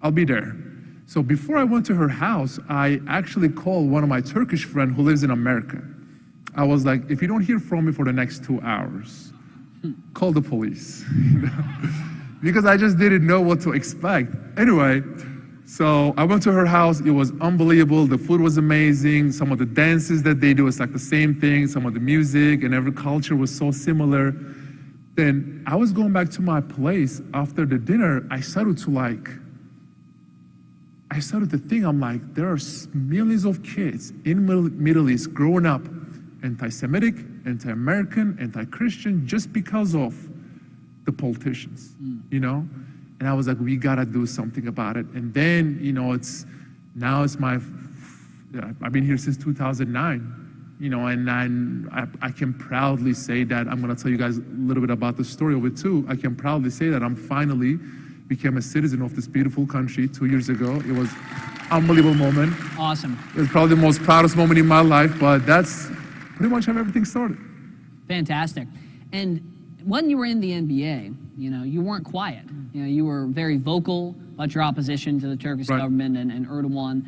I'll be there. So before I went to her house, I actually called one of my Turkish friends who lives in America. I was like, if you don't hear from me for the next 2 hours, call the police. Because I just didn't know what to expect. Anyway, so I went to her house. It was unbelievable. The food was amazing. Some of the dances that they do, it's like the same thing. Some of the music and every culture was so similar. Then I was going back to my place after the dinner. I started to think, I'm like, there are millions of kids in Middle East growing up anti-Semitic, anti-American, anti-Christian, just because of the politicians, you know? And I was like, we gotta do something about it. And then, you know, I've been here since 2009, you know, and I can proudly say that, I'm gonna tell you guys a little bit about the story of it too. I can proudly say that I'm finally became a citizen of this beautiful country 2 years ago. It was an unbelievable moment. Awesome. It was probably the most proudest moment in my life, but that's pretty much how everything started. Fantastic. And when you were in the NBA, you know, you weren't quiet. You know, you were very vocal about your opposition to the Turkish government and Erdogan.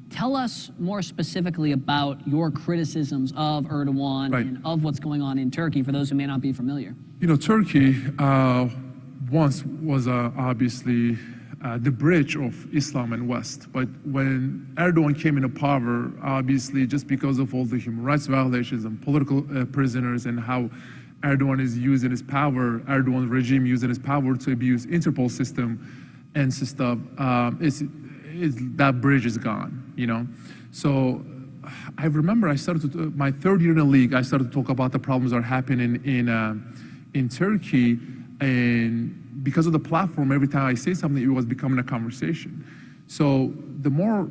Tell us more specifically about your criticisms of Erdogan and of what's going on in Turkey for those who may not be familiar. You know, Turkey once was obviously the bridge of Islam and West. But when Erdogan came into power, obviously just because of all the human rights violations and political prisoners and how Erdogan is using his power, Erdogan's regime using his power to abuse Interpol system and stuff, that bridge is gone, you know? So I remember I started my third year in the league, I started to talk about the problems that are happening in Turkey, and because of the platform, every time I say something, it was becoming a conversation. So the more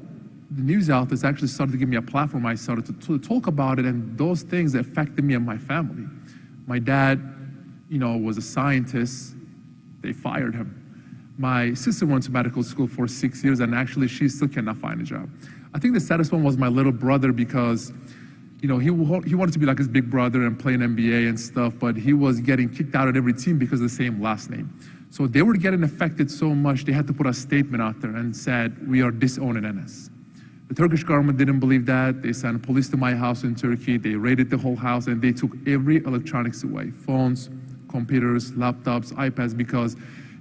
the news outlets actually started to give me a platform, I started to talk about it, and those things affected me and my family. My dad, you know, was a scientist. They fired him. My sister went to medical school for 6 years, and actually she still cannot find a job. I think the saddest one was my little brother because, you know, he wanted to be like his big brother and play in NBA and stuff, but he was getting kicked out of every team because of the same last name. So they were getting affected so much, they had to put a statement out there and said, we are disowning Enes. The Turkish government didn't believe that. They sent police to my house in Turkey. They raided the whole house and they took every electronics away, phones, computers, laptops, iPads, because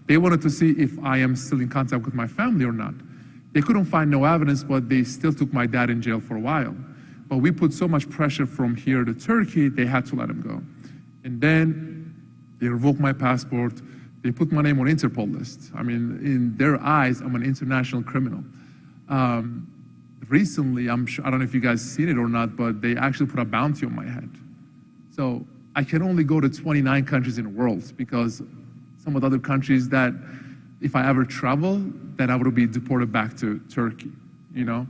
they wanted to see if I am still in contact with my family or not. They couldn't find no evidence, but they still took my dad in jail for a while. But we put so much pressure from here to Turkey, they had to let him go. And then they revoked my passport. They put my name on Interpol list. I mean, in their eyes, I'm an international criminal. Recently, I don't know if you guys seen it or not, but they actually put a bounty on my head. So I can only go to 29 countries in the world because some of the other countries that if I ever travel, then I would be deported back to Turkey, you know?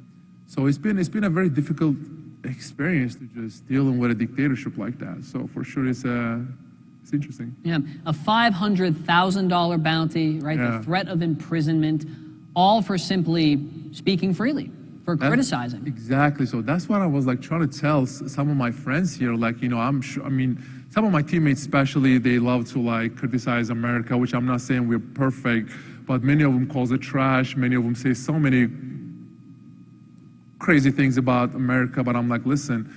So it's been a very difficult experience to just dealing with a dictatorship like that. So for sure, it's interesting. Yeah, a $500,000 bounty, right? Yeah. The threat of imprisonment, all for simply speaking freely, for criticizing. Exactly. So that's what I was like trying to tell some of my friends here. Like, you know, I'm sure. I mean, some of my teammates, especially, they love to like criticize America, which I'm not saying we're perfect, but many of them calls it trash. Many of them say so many crazy things about America. But I'm like, listen,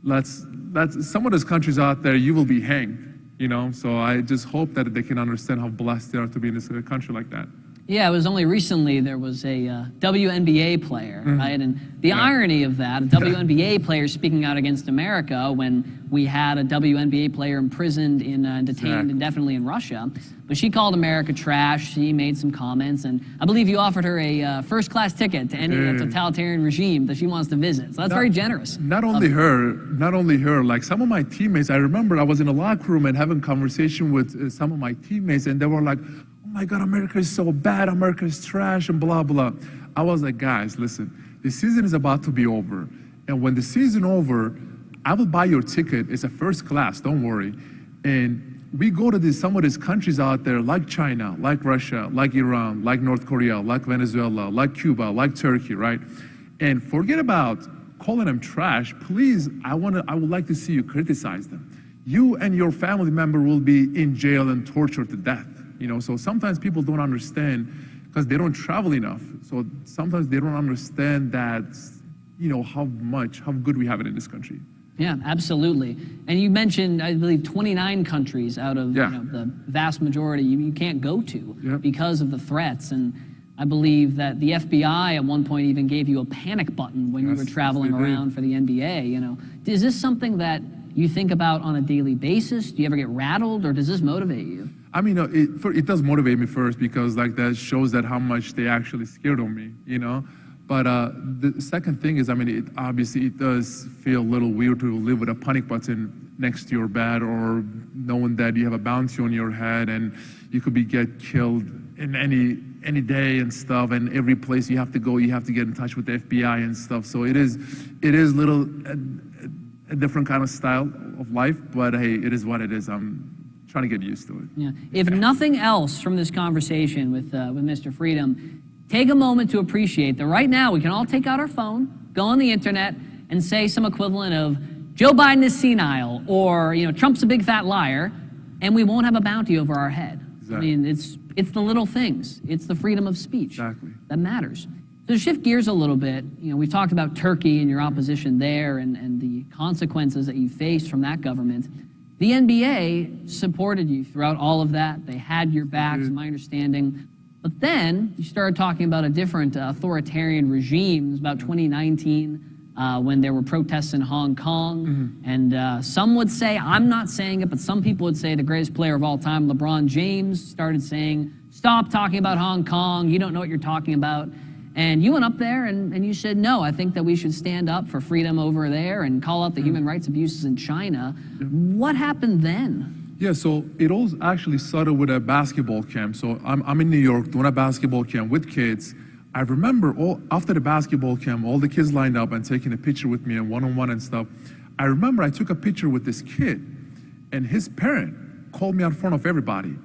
let's some of those countries out there, you will be hanged. You know, so I just hope that they can understand how blessed they are to be in this country like that. Yeah, it was only recently there was a WNBA player, right? And the irony of that, a WNBA player speaking out against America when we had a WNBA player imprisoned and detained indefinitely in Russia. But she called America trash. She made some comments, and I believe you offered her a first-class ticket to any totalitarian regime that she wants to visit. So that's very generous. Not only her, like some of my teammates, I remember I was in a locker room and having a conversation with some of my teammates, and they were like, oh my God, America is so bad, America is trash, and blah, blah. I was like, guys, listen, the season is about to be over. And when the season over, I will buy your ticket. It's a first class, don't worry. And we go to some of these countries out there like China, like Russia, like Iran, like North Korea, like Venezuela, like Cuba, like Turkey, right? And forget about calling them trash. Please, I would like to see you criticize them. You and your family member will be in jail and tortured to death. You know, so sometimes people don't understand because they don't travel enough. So sometimes they don't understand that, how good we have it in this country. Yeah, absolutely. And you mentioned, I believe, 29 countries out of the vast majority you can't go to because of the threats. And I believe that the FBI at one point even gave you a panic button when you were traveling around for the NBA. Is this something that you think about on a daily basis? Do you ever get rattled, or does this motivate you? I mean, it does motivate me first, because that shows that how much they actually scared of me, But the second thing is, it does feel a little weird to live with a panic button next to your bed, or knowing that you have a bounty on your head and you could get killed in any day and stuff. And every place you have to go, you have to get in touch with the FBI and stuff. So it is a different kind of style of life. But hey, it is what it is. I'm trying to get used to it. Yeah. If nothing else from this conversation with Mr. Freedom, take a moment to appreciate that right now we can all take out our phone, go on the internet, and say some equivalent of Joe Biden is senile, or Trump's a big fat liar, and we won't have a bounty over our head. Exactly. I mean, it's the little things. It's the freedom of speech that matters. So to shift gears a little bit, we've talked about Turkey and your opposition there, and the consequences that you faced from that government. The NBA supported you throughout all of that. They had your back, is my understanding. But then you started talking about a different authoritarian regime. It was about 2019 when there were protests in Hong Kong. And some would say, I'm not saying it, but some people would say the greatest player of all time, LeBron James, started saying, stop talking about Hong Kong. You don't know what you're talking about. And you went up there and you said, no, I think that we should stand up for freedom over there and call out the human rights abuses in China. What happened then? Yeah, so it all actually started with a basketball camp. So I'm in New York doing a basketball camp with kids. I remember after the basketball camp, all the kids lined up and taking a picture with me and one-on-one and stuff. I remember I took a picture with this kid, and his parent called me in front of everybody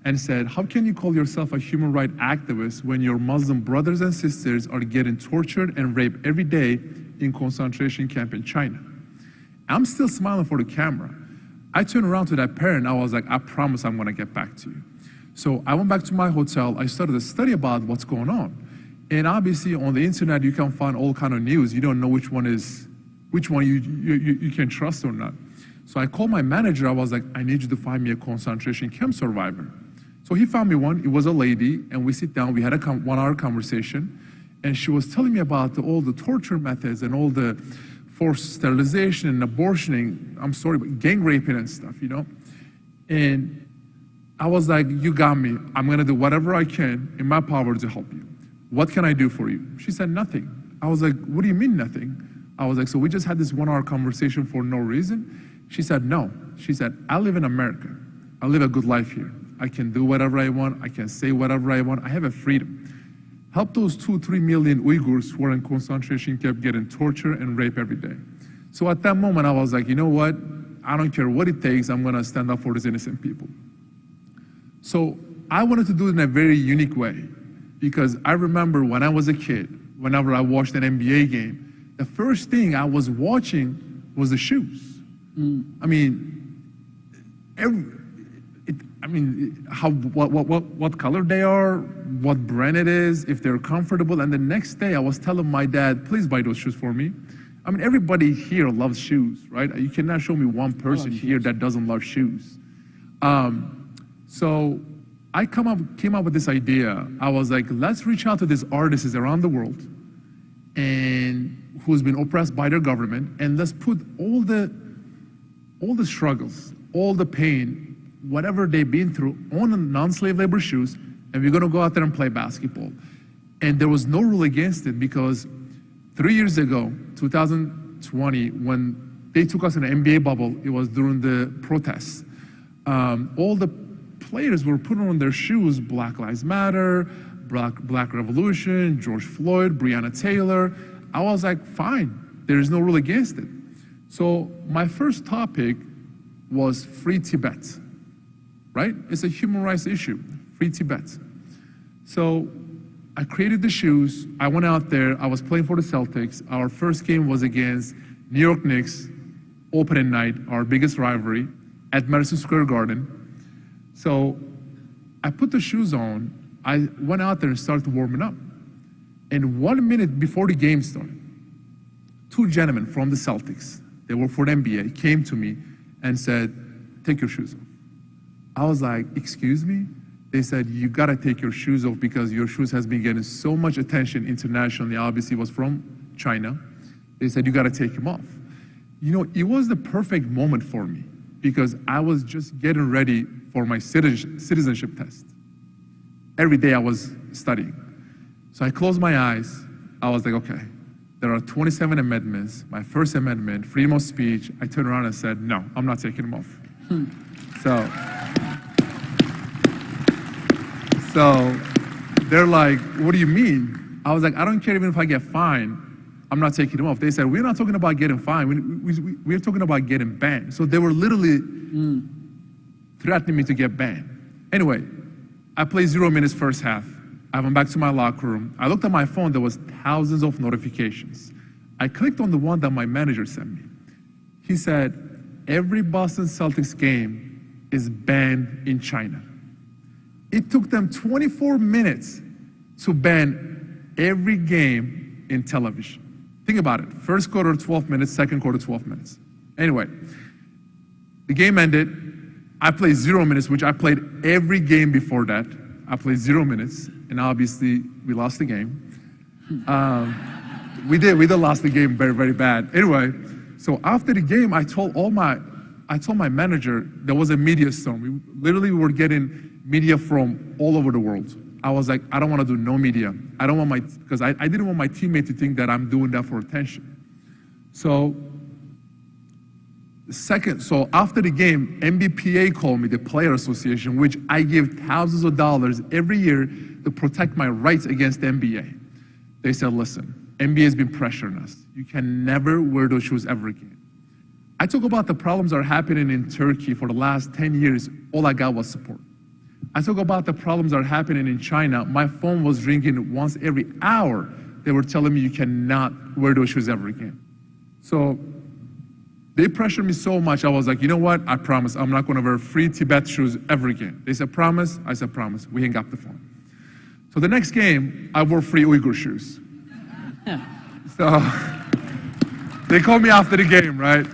and said, how can you call yourself a human rights activist when your Muslim brothers and sisters are getting tortured and raped every day in concentration camp in China? I'm still smiling for the camera. I turned around to that parent. I was like, I promise I'm going to get back to you. So I went back to my hotel. I started to study about what's going on. And obviously on the internet, you can find all kind of news. You don't know which one you can trust or not. So I called my manager. I was like, I need you to find me a concentration camp survivor. So he found me one. It was a lady, and we sit down. We had a 1 hour conversation, and she was telling me about all the torture methods and all the forced sterilization and abortioning, but gang raping and stuff, And I was like, you got me. I'm gonna do whatever I can in my power to help you. What can I do for you? She said, nothing. I was like, what do you mean nothing? I was like, so we just had this 1 hour conversation for no reason? She said, no. She said, I live in America. I live a good life here. I can do whatever I want. I can say whatever I want. I have a freedom. Help those 2-3 million Uyghurs who are in concentration camp getting tortured and raped every day. So at that moment, I was like, you know what? I don't care what it takes. I'm going to stand up for these innocent people. So I wanted to do it in a very unique way, because I remember when I was a kid, whenever I watched an NBA game, the first thing I was watching was the shoes. I mean, what color they are, what brand it is, if they're comfortable. And the next day I was telling my dad, please buy those shoes for me. I mean, everybody here loves shoes, right? You cannot show me one person here that doesn't love shoes. So I came up with this idea. I was like, let's reach out to these artists around the world and who's been oppressed by their government, and let's put all the struggles, all the pain, whatever they've been through on non-slave labor shoes, and we're gonna go out there and play basketball. And there was no rule against it, because 3 years ago, 2020, when they took us in an NBA bubble, it was during the protests. All the players were putting on their shoes, Black Lives Matter, Black Revolution, George Floyd, Breonna Taylor. I was like, fine, there is no rule against it. So my first topic was Free Tibet, right? It's a human rights issue, Free Tibet. So I created the shoes. I went out there. I was playing for the Celtics. Our first game was against New York Knicks, opening night, our biggest rivalry, at Madison Square Garden. So I put the shoes on. I went out there and started warming up. And 1 minute before the game started, two gentlemen from the Celtics, they were for the NBA, came to me and said, take your shoes off. I was like, excuse me? They said, you gotta take your shoes off because your shoes has been getting so much attention internationally. Obviously, it was from China. They said, you gotta take them off. You know, it was the perfect moment for me because I was just getting ready for my citizenship test. Every day I was studying. So I closed my eyes. I was like, okay, there are 27 amendments. My first amendment, freedom of speech. I turned around and said, no, I'm not taking them off. So they're like, what do you mean? I was like, I don't care even if I get fined. I'm not taking them off. They said, we're not talking about getting fined. We're talking about getting banned. So they were literally threatening me to get banned. Anyway, I played 0 minutes first half. I went back to my locker room. I looked at my phone. There was thousands of notifications. I clicked on the one that my manager sent me. He said, every Boston Celtics game is banned in China. It took them 24 minutes to ban every game in television. Think about it. First quarter, 12 minutes. Second quarter, 12 minutes. Anyway, the game ended. I played 0 minutes, which I played every game before that. I played 0 minutes, and obviously we lost the game. We did lost the game very, very bad. Anyway, so after the game, I told my manager there was a media storm. We literally were getting media from all over the world. I was like, I don't want to do no media. I don't want because I didn't want my teammate to think that I'm doing that for attention. So after the game, NBPA called me, the Player Association, which I give thousands of dollars every year to protect my rights against the NBA. They said, listen, NBA has been pressuring us. You can never wear those shoes ever again. I talk about the problems that are happening in Turkey for the last 10 years. All I got was support. I talk about the problems that are happening in China. My phone was ringing once every hour. They were telling me you cannot wear those shoes ever again. So they pressured me so much, I was like, you know what? I promise I'm not going to wear free Tibet shoes ever again. They said, promise? I said, promise. We hung up the phone. So the next game, I wore free Uyghur shoes. So they called me after the game, right?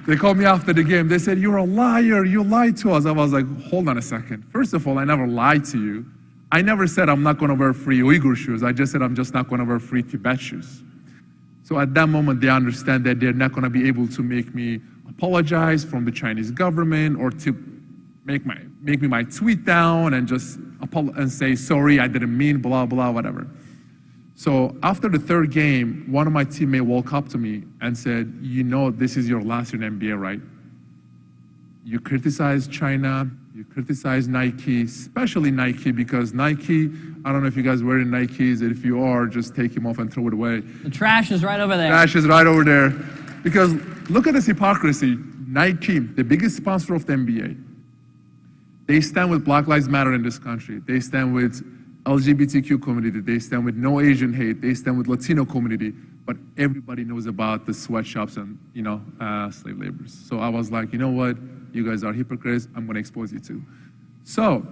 They called me after the game. They said, you're a liar. You lied to us. I was like, hold on a second. First of all, I never lied to you. I never said I'm not going to wear free Uyghur shoes. I just said I'm just not going to wear free Tibet shoes. So at that moment, they understand that they're not going to be able to make me apologize from the Chinese government or to make me my tweet down and just say, sorry, I didn't mean, blah, blah, whatever. So after the third game, one of my teammates walked up to me and said, you know this is your last year in NBA, right? You criticize China, you criticize Nike, especially Nike, because Nike, I don't know if you guys wearing Nikes, and if you are, just take them off and throw it away. The trash is right over there. Trash is right over there. Because look at this hypocrisy. Nike, the biggest sponsor of the NBA, they stand with Black Lives Matter in this country. They stand with LGBTQ community. They stand with no Asian hate. They stand with Latino community. But everybody knows about the sweatshops and, slave laborers. So I was like, you know what? You guys are hypocrites. I'm going to expose you too. So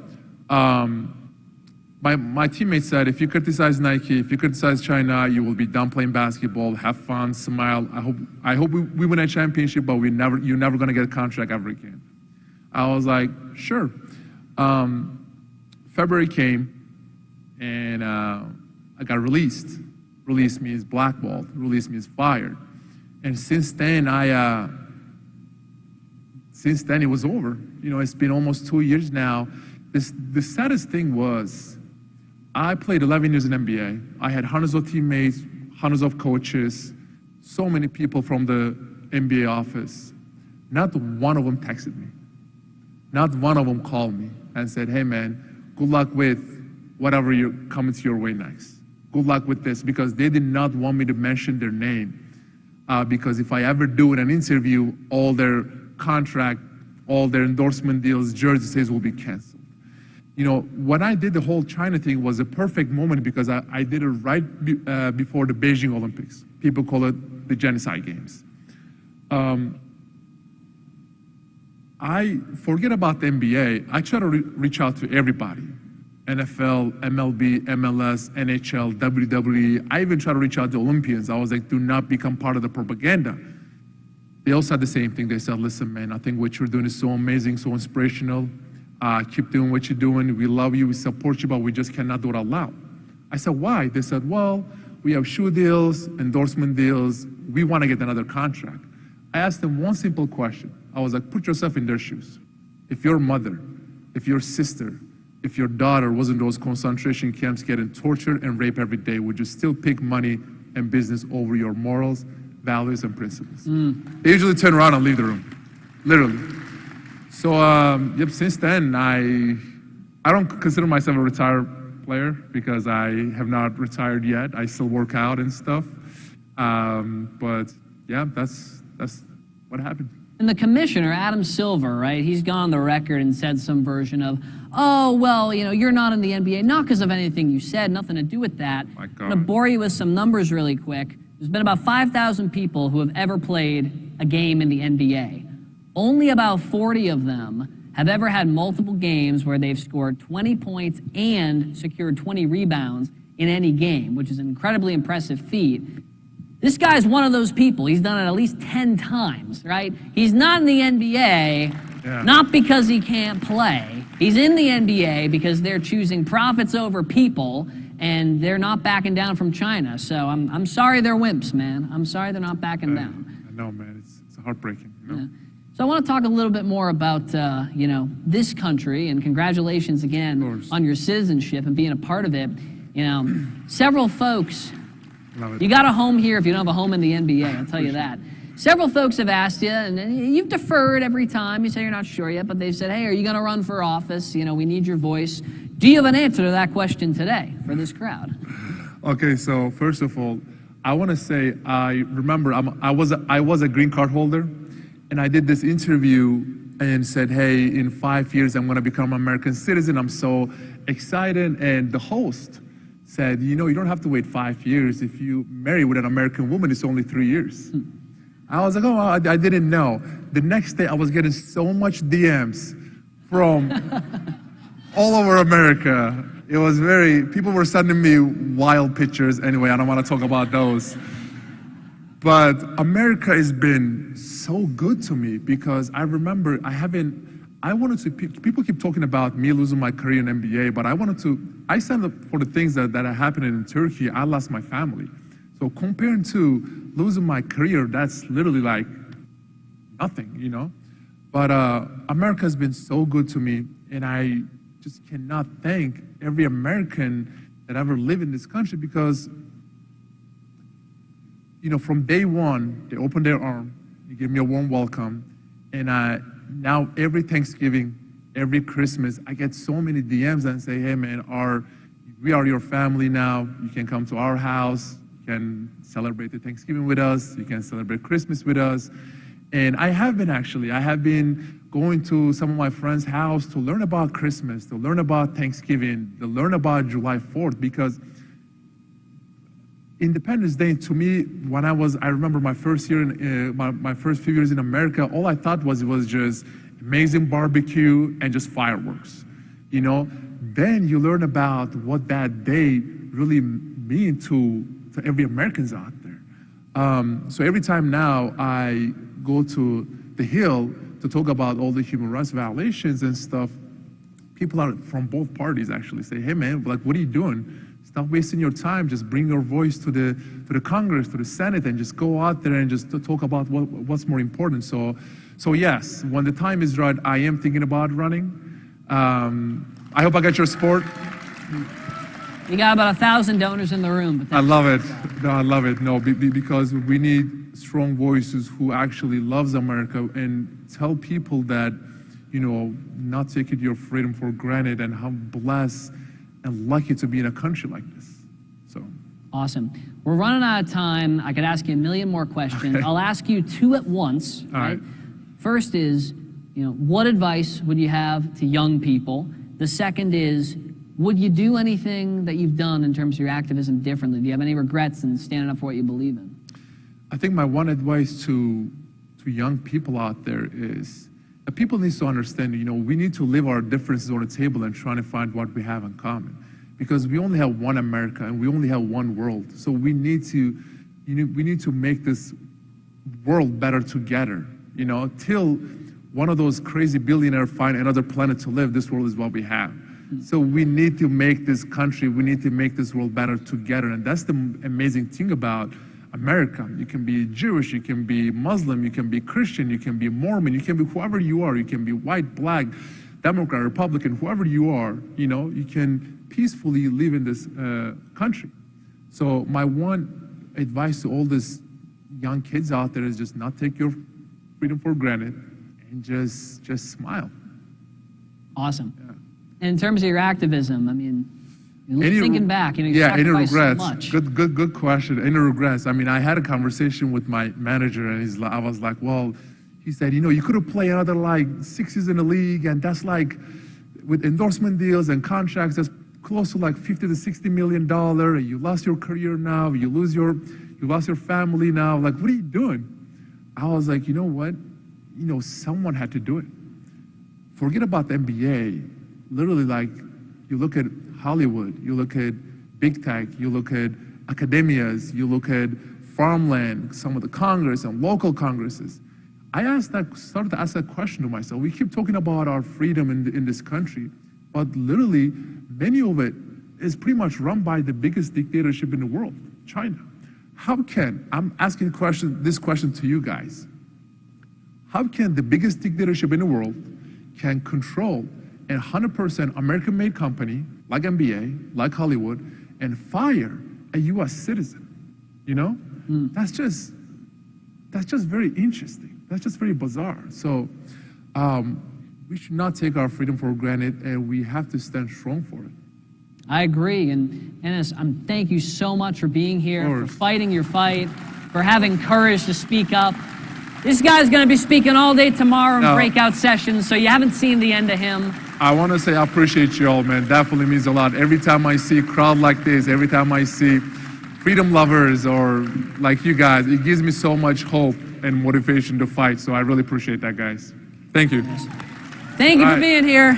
my teammate said, if you criticize Nike, if you criticize China, you will be done playing basketball. Have fun, smile. I hope we win a championship, but you're never going to get a contract ever again. I was like, sure. February came, and I got released. Released means blackballed. Released means fired. And since then, it was over. It's been almost 2 years now. The saddest thing was, I played 11 years in NBA. I had hundreds of teammates, hundreds of coaches, so many people from the NBA office. Not one of them texted me. Not one of them called me and said, hey man, good luck with whatever you're coming to your way next. Good luck with this, because they did not want me to mention their name. Because if I ever do in an interview, all their contract, all their endorsement deals, jersey sales will be canceled. When I did the whole China thing was a perfect moment because I did it right before the Beijing Olympics. People call it the genocide games. I forget about the NBA. I try to reach out to everybody. NFL, MLB, MLS, NHL, WWE. I even tried to reach out to Olympians. I was like, do not become part of the propaganda. They all said the same thing. They said, listen, man, I think what you're doing is so amazing, so inspirational. Keep doing what you're doing. We love you, we support you, but we just cannot do it out loud. I said, why? They said, well, we have shoe deals, endorsement deals. We want to get another contract. I asked them one simple question. I was like, put yourself in their shoes. If your mother, if your sister, if your daughter was in those concentration camps getting tortured and raped every day, would you still pick money and business over your morals, values, and principles? They usually turn around and leave the room, literally. So, yep, since then, I don't consider myself a retired player because I have not retired yet. I still work out and stuff. But yeah, that's what happened. And the commissioner, Adam Silver, right, he's gone on the record and said some version of, oh, well, you're not in the NBA, not because of anything you said, nothing to do with that. My God. I'm going to bore you with some numbers really quick. There's been about 5,000 people who have ever played a game in the NBA. Only about 40 of them have ever had multiple games where they've scored 20 points and secured 20 rebounds in any game, which is an incredibly impressive feat. This guy's one of those people. He's done it at least 10 times, right? He's not in the NBA, not because he can't play. He's in the NBA because they're choosing profits over people, and they're not backing down from China. So I'm sorry they're wimps, man. I'm sorry they're not backing down. I know, man. It's heartbreaking. Yeah. So I want to talk a little bit more about, this country, and congratulations again on your citizenship and being a part of it. Several folks... You got a home here if you don't have a home in the NBA, I'll tell you that. Several folks have asked you, and you've deferred every time. You say you're not sure yet, but they've said, hey, are you going to run for office? We need your voice. Do you have an answer to that question today for this crowd? Okay, so first of all, I want to say I remember I was a green card holder, and I did this interview and said, hey, in 5 years, I'm going to become an American citizen. I'm so excited. And the host said, you don't have to wait 5 years. If you marry with an American woman, it's only 3 years. I was like, oh, I didn't know. The next day, I was getting so much DMs from all over America. It was people were sending me wild pictures. Anyway, I don't want to talk about those. But America has been so good to me because I remember people keep talking about me losing my career in NBA, but I signed up for the things that are happening in Turkey. I lost my family. So comparing to losing my career, that's literally like nothing, But America has been so good to me, and I just cannot thank every American that ever lived in this country because, from day one, they opened their arm, they gave me a warm welcome, and now every Thanksgiving, every Christmas, I get so many DMs and say, hey man, we are your family now. You can come to our house. You can celebrate the Thanksgiving with us. You can celebrate Christmas with us. And I have been going to some of my friends' house to learn about Christmas, to learn about Thanksgiving, to learn about July 4th, because Independence Day, to me, I remember my first year, my first few years in America, all I thought it was just amazing barbecue and just fireworks, Then you learn about what that day really means to every Americans out there. So every time now I go to the Hill to talk about all the human rights violations and stuff, people are from both parties actually say, hey man, what are you doing? Stop wasting your time. Just bring your voice to the Congress, to the Senate, and just go out there and just to talk about what's more important. So yes, when the time is right, I am thinking about running. I hope I get your support. You got about 1,000 donors in the room. But I love it. No, I love it. No, because we need strong voices who actually loves America and tell people that, not taking your freedom for granted and how blessed and lucky to be in a country like this. So awesome. We're running out of time. I could ask you a million more questions. Okay. I'll ask you two at once. All right. First is, what advice would you have to young people? The second is, would you do anything that you've done in terms of your activism differently? Do you have any regrets in standing up for what you believe in? I think my one advice to young people out there is people need to understand, we need to leave our differences on the table and try to find what we have in common. Because we only have one America and we only have one world. So we need to, we need to make this world better together. Till one of those crazy billionaires find another planet to live, this world is what we have. So we need to make this country, we need to make this world better together. And that's the amazing thing about America. You can be Jewish, you can be Muslim, you can be Christian, you can be Mormon, you can be whoever you are. You can be white, black, Democrat, Republican, whoever you are, you can peacefully live in this country. So my one advice to all these young kids out there is just not take your freedom for granted and just smile. Awesome. Yeah. And in terms of your activism, I mean, thinking back, you any sacrificed regrets? so much. Good question. Any regrets? I mean, I had a conversation with my manager, and I was like, well, he said, you could have played another like 6 years in the league, and that's like with endorsement deals and contracts, that's close to like $50 to $60 million. And you lost your career now. You lost your family now. Like, what are you doing? I was like, you know what? Someone had to do it. Forget about the NBA. Literally, like, you look at Hollywood, you look at big tech, you look at academias, you look at farmland, some of the Congress and local Congresses. I started to ask that question to myself. We keep talking about our freedom in this country, but literally, many of it is pretty much run by the biggest dictatorship in the world, China. I'm asking this question to you guys. How can the biggest dictatorship in the world can control a 100% American-made company like NBA, like Hollywood, and fire a U.S. citizen? That's just very interesting. That's just very bizarre. So we should not take our freedom for granted, and we have to stand strong for it. I agree, and Enes, thank you so much for being here, for fighting your fight, for having courage to speak up. This guy's going to be speaking all day tomorrow in breakout sessions, so you haven't seen the end of him. I want to say I appreciate you all, man. Definitely means a lot. Every time I see a crowd like this, every time I see freedom lovers or like you guys, it gives me so much hope and motivation to fight. So I really appreciate that, guys. Thank you. Thank you for being here.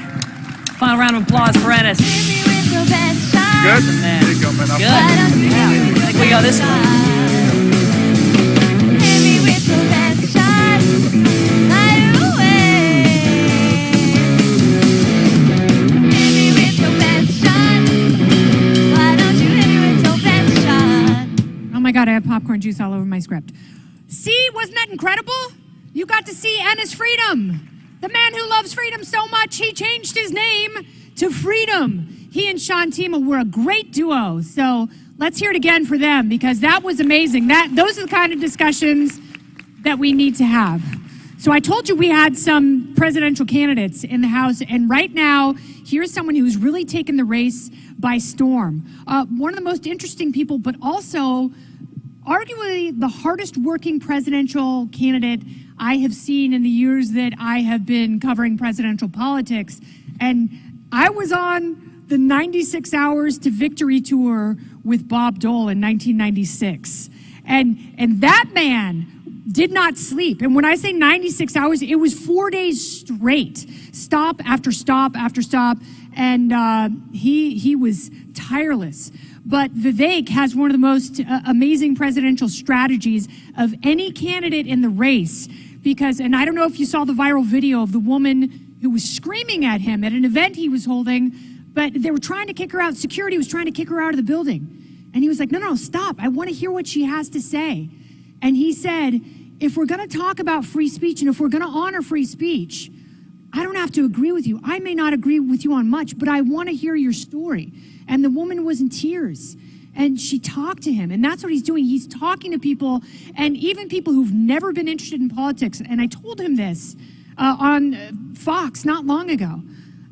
Final round of applause for Enes. Good? Man. There you go, man. Good. Yeah. I think we go this way. Oh my God, I have popcorn juice all over my script. See, wasn't that incredible? You got to see Enes Freedom. The man who loves freedom so much, he changed his name to Freedom. He and Themea were a great duo. So let's hear it again for them, because that was amazing. Those are the kind of discussions that we need to have. So I told you we had some presidential candidates in the House, and right now, here's someone who's really taken the race by storm. One of the most interesting people, but also arguably the hardest working presidential candidate I have seen in the years that I have been covering presidential politics. And I was on the 96 Hours to Victory tour with Bob Dole in 1996. And that man did not sleep. And when I say 96 hours, it was 4 days straight, stop after stop after stop. And he was tireless. But Vivek has one of the most amazing presidential strategies of any candidate in the race. Because, and I don't know if you saw the viral video of the woman who was screaming at him at an event he was holding, but they were trying to kick her out. Security was trying to kick her out of the building. And he was like, no, stop. I want to hear what she has to say. And he said, if we're going to talk about free speech and if we're going to honor free speech, I don't have to agree with you. I may not agree with you on much, but I want to hear your story. And the woman was in tears. And she talked to him. And that's what he's doing. He's talking to people, and even people who've never been interested in politics. And I told him this on Fox not long ago,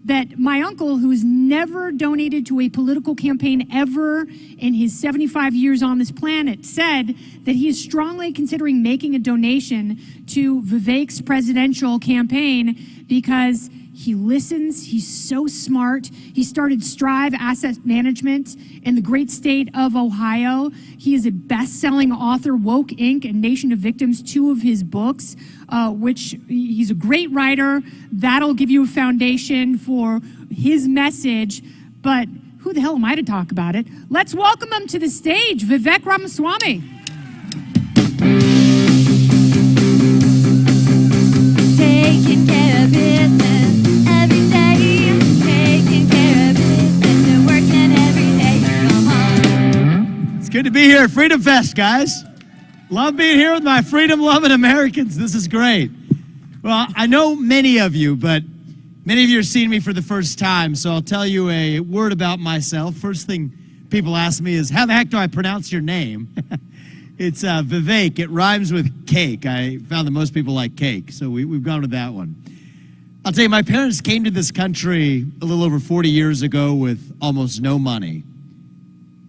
that my uncle, who has never donated to a political campaign ever in his 75 years on this planet, said that he is strongly considering making a donation to Vivek's presidential campaign because He listens. He's so smart. He started Strive Asset Management in the great state of Ohio. He is a best-selling author, Woke Inc. and Nation of Victims, two of his books, which he's a great writer. That'll give you a foundation for his message. But who the hell am I to talk about it? Let's welcome him to the stage, Vivek Ramaswamy. Taking care of business every day. Taking care of business and working every day. Come on. It's good to be here at FreedomFest, guys. Love being here with my freedom-loving Americans. This is great. Well, I know many of you, but many of you are seeing me for the first time, so I'll tell you a word about myself. First thing people ask me is, how the heck do I pronounce your name? It's Vivek. It rhymes with cake. I found that most people like cake, so we've gone with that one. I'll tell you, my parents came to this country a little over 40 years ago with almost no money.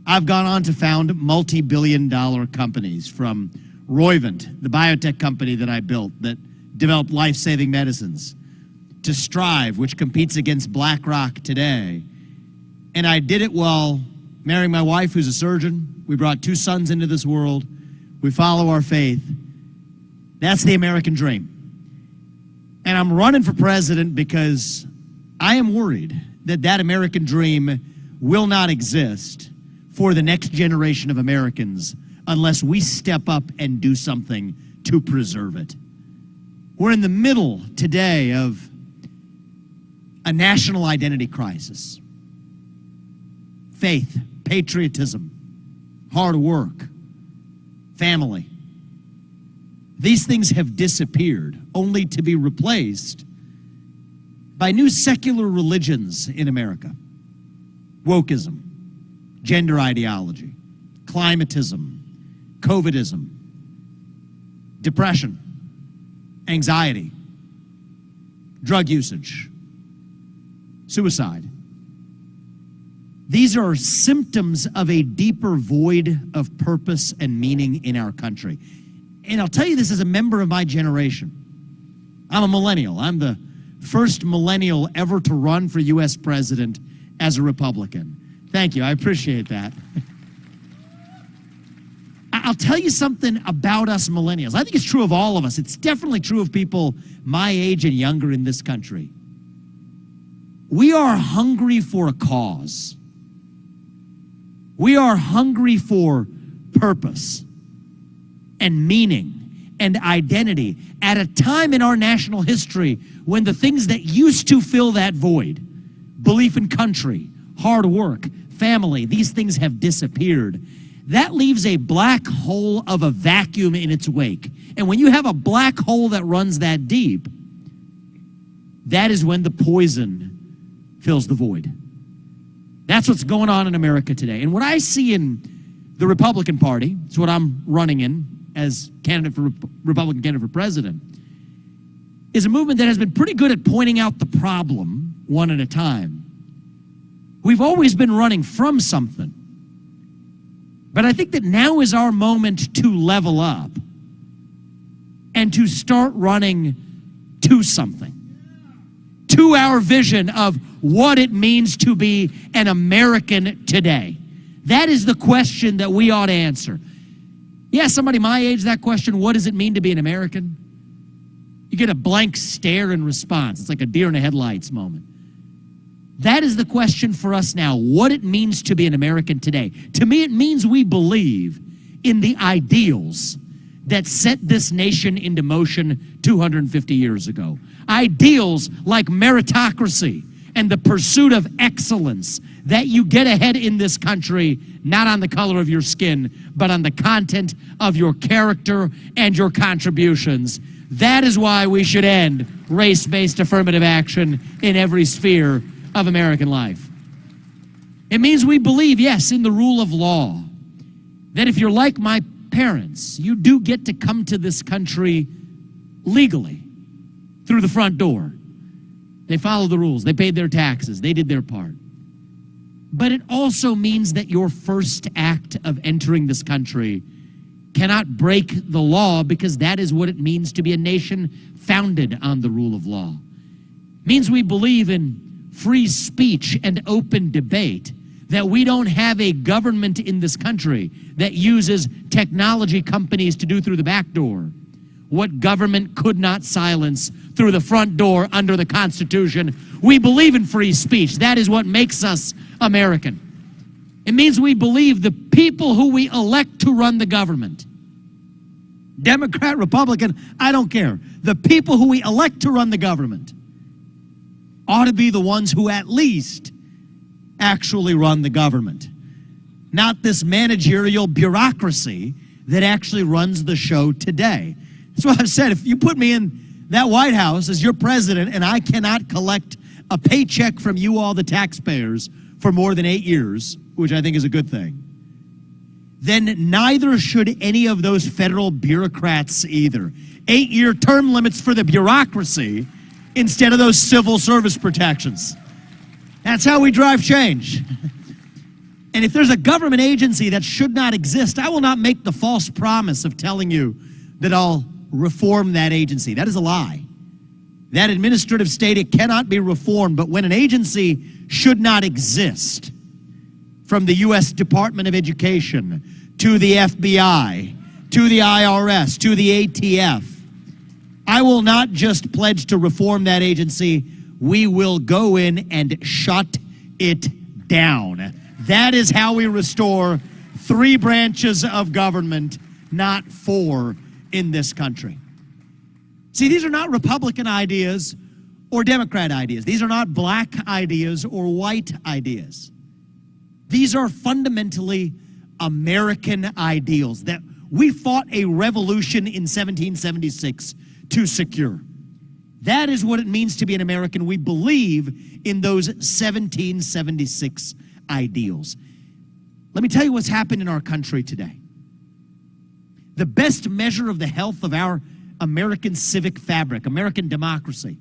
I've gone on to found multi-billion-dollar companies, from Roivant, the biotech company that I built that developed life-saving medicines, to Strive, which competes against BlackRock today. And I did it while marrying my wife, who's a surgeon. We brought 2 sons into this world. We follow our faith. That's the American dream. And I'm running for president because I am worried that that American dream will not exist for the next generation of Americans unless we step up and do something to preserve it. We're in the middle today of a national identity crisis. Faith, patriotism, hard work, family. These things have disappeared, only to be replaced by new secular religions in America. Wokeism, gender ideology, climatism, COVIDism, depression, anxiety, drug usage, suicide. These are symptoms of a deeper void of purpose and meaning in our country. And I'll tell you this as a member of my generation. I'm a millennial. I'm the first millennial ever to run for U.S. president as a Republican. Thank you. I appreciate that. I'll tell you something about us millennials. I think it's true of all of us. It's definitely true of people my age and younger in this country. We are hungry for a cause. We are hungry for purpose and meaning and identity at a time in our national history when the things that used to fill that void, belief in country, hard work, family, these things have disappeared. That leaves a black hole of a vacuum in its wake. And when you have a black hole that runs that deep, that is when the poison fills the void. That's what's going on in America today. And what I see in the Republican Party, it's what I'm running in as Republican candidate for president, is a movement that has been pretty good at pointing out the problem one at a time. We've always been running from something. But I think that now is our moment to level up and to start running to something, to our vision of what it means to be an American today. That is the question that we ought to answer. Yeah, somebody my age, that question, what does it mean to be an American? You get a blank stare in response. It's like a deer in the headlights moment. That is the question for us now, what it means to be an American today. To me, it means we believe in the ideals that set this nation into motion 250 years ago. Ideals like meritocracy and the pursuit of excellence, that you get ahead in this country, not on the color of your skin, but on the content of your character and your contributions. That is why we should end race-based affirmative action in every sphere of American life. It means we believe, yes, in the rule of law, that if you're like my parents, you do get to come to this country legally through the front door. They followed the rules. They paid their taxes. They did their part. But it also means that your first act of entering this country cannot break the law, because that is what it means to be a nation founded on the rule of law. Means we believe in free speech and open debate, that we don't have a government in this country that uses technology companies to do through the back door what government could not silence through the front door under the Constitution. We believe in free speech. That is what makes us American. It means we believe the people who we elect to run the government, Democrat, Republican, I don't care. The people who we elect to run the government ought to be the ones who at least actually run the government. Not this managerial bureaucracy that actually runs the show today. That's why I've said, if you put me in that White House as your president and I cannot collect a paycheck from you all, the taxpayers, for more than 8 years, which I think is a good thing, then neither should any of those federal bureaucrats either. 8-year term limits for the bureaucracy instead of those civil service protections. That's how we drive change. And if there's a government agency that should not exist, I will not make the false promise of telling you that I'll reform that agency. That is a lie. That administrative state, it cannot be reformed. But when an agency should not exist, from the U.S. Department of Education to the FBI, to the IRS, to the ATF, I will not just pledge to reform that agency. We will go in and shut it down. That is how we restore 3 branches of government, not 4 in this country. See, these are not Republican ideas or Democrat ideas. These are not black ideas or white ideas. These are fundamentally American ideals that we fought a revolution in 1776 to secure. That is what it means to be an American. We believe in those 1776 ideals. Let me tell you what's happened in our country today. The best measure of the health of our American civic fabric, American democracy,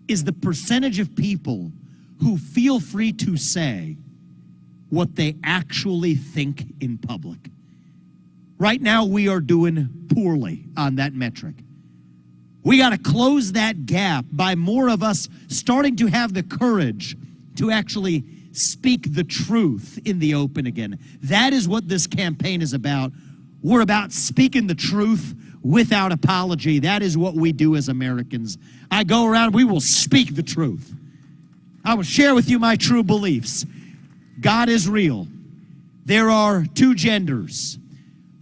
is the percentage of people who feel free to say what they actually think in public. Right now, we are doing poorly on that metric. We got to close that gap by more of us starting to have the courage to actually speak the truth in the open again. That is what this campaign is about. We're about speaking the truth without apology. That is what we do as Americans. I go around, we will speak the truth. I will share with you my true beliefs. God is real. There are 2 genders.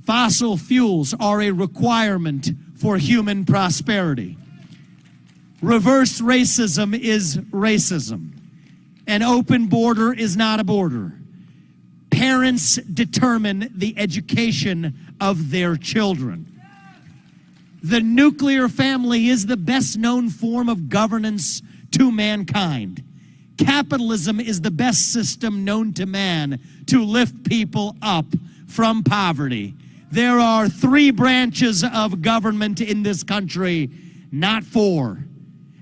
Fossil fuels are a requirement for human prosperity. Reverse racism is racism. An open border is not a border. Parents determine the education of their children. The nuclear family is the best known form of governance to mankind. Capitalism is the best system known to man to lift people up from poverty. There are 3 branches of government in this country, not 4.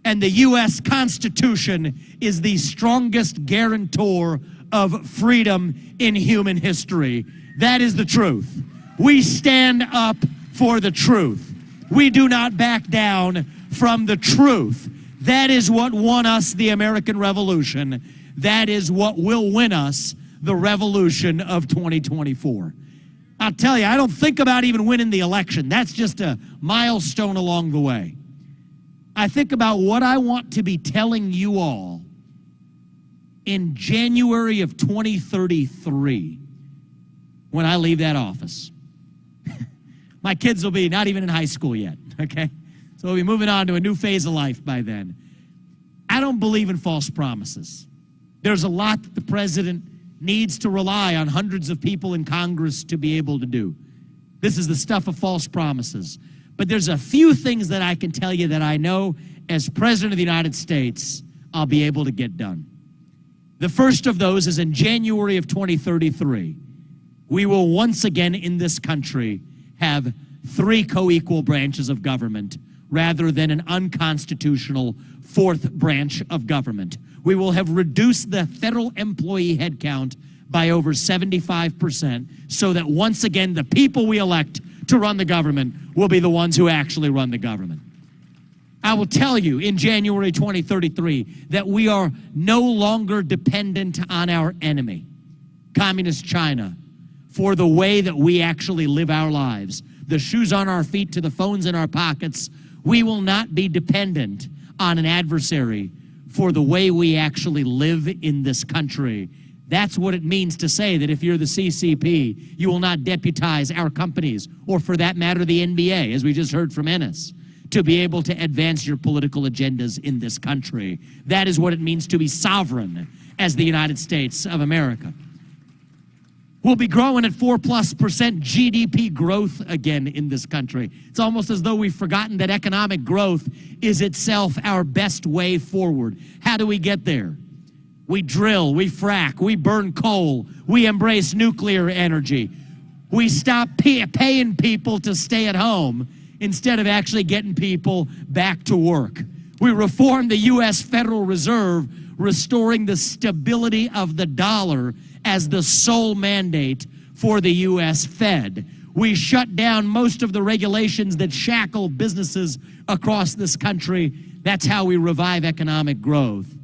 And the U.S. Constitution is the strongest guarantor of freedom in human history. That is the truth. We stand up for the truth. We do not back down from the truth. That is what won us the American Revolution. That is what will win us the revolution of 2024. I'll tell you, I don't think about even winning the election. That's just a milestone along the way. I think about what I want to be telling you all in January of 2033 when I leave that office. My kids will be not even in high school yet, okay? So we'll be moving on to a new phase of life by then. I don't believe in false promises. There's a lot that the president needs to rely on hundreds of people in Congress to be able to do. This is the stuff of false promises. But there's a few things that I can tell you that I know as President of the United States I'll be able to get done. The first of those is in January of 2033. We will once again in this country have 3 co-equal branches of government rather than an unconstitutional 4th branch of government. We will have reduced the federal employee headcount by over 75% so that once again the people we elect to run the government will be the ones who actually run the government. I will tell you in January 2033 that we are no longer dependent on our enemy, Communist China, for the way that we actually live our lives. The shoes on our feet to the phones in our pockets, we will not be dependent on an adversary for the way we actually live in this country. That's what it means to say that if you're the CCP, you will not deputize our companies, or for that matter, the NBA, as we just heard from Enes, to be able to advance your political agendas in this country. That is what it means to be sovereign as the United States of America. We'll be growing at 4+% GDP growth again in this country. It's almost as though we've forgotten that economic growth is itself our best way forward. How do we get there? We drill, we frack, we burn coal, we embrace nuclear energy. We stop paying people to stay at home instead of actually getting people back to work. We reform the U.S. Federal Reserve, restoring the stability of the dollar as the sole mandate for the U.S. Fed. We shut down most of the regulations that shackle businesses across this country. That's how we revive economic growth.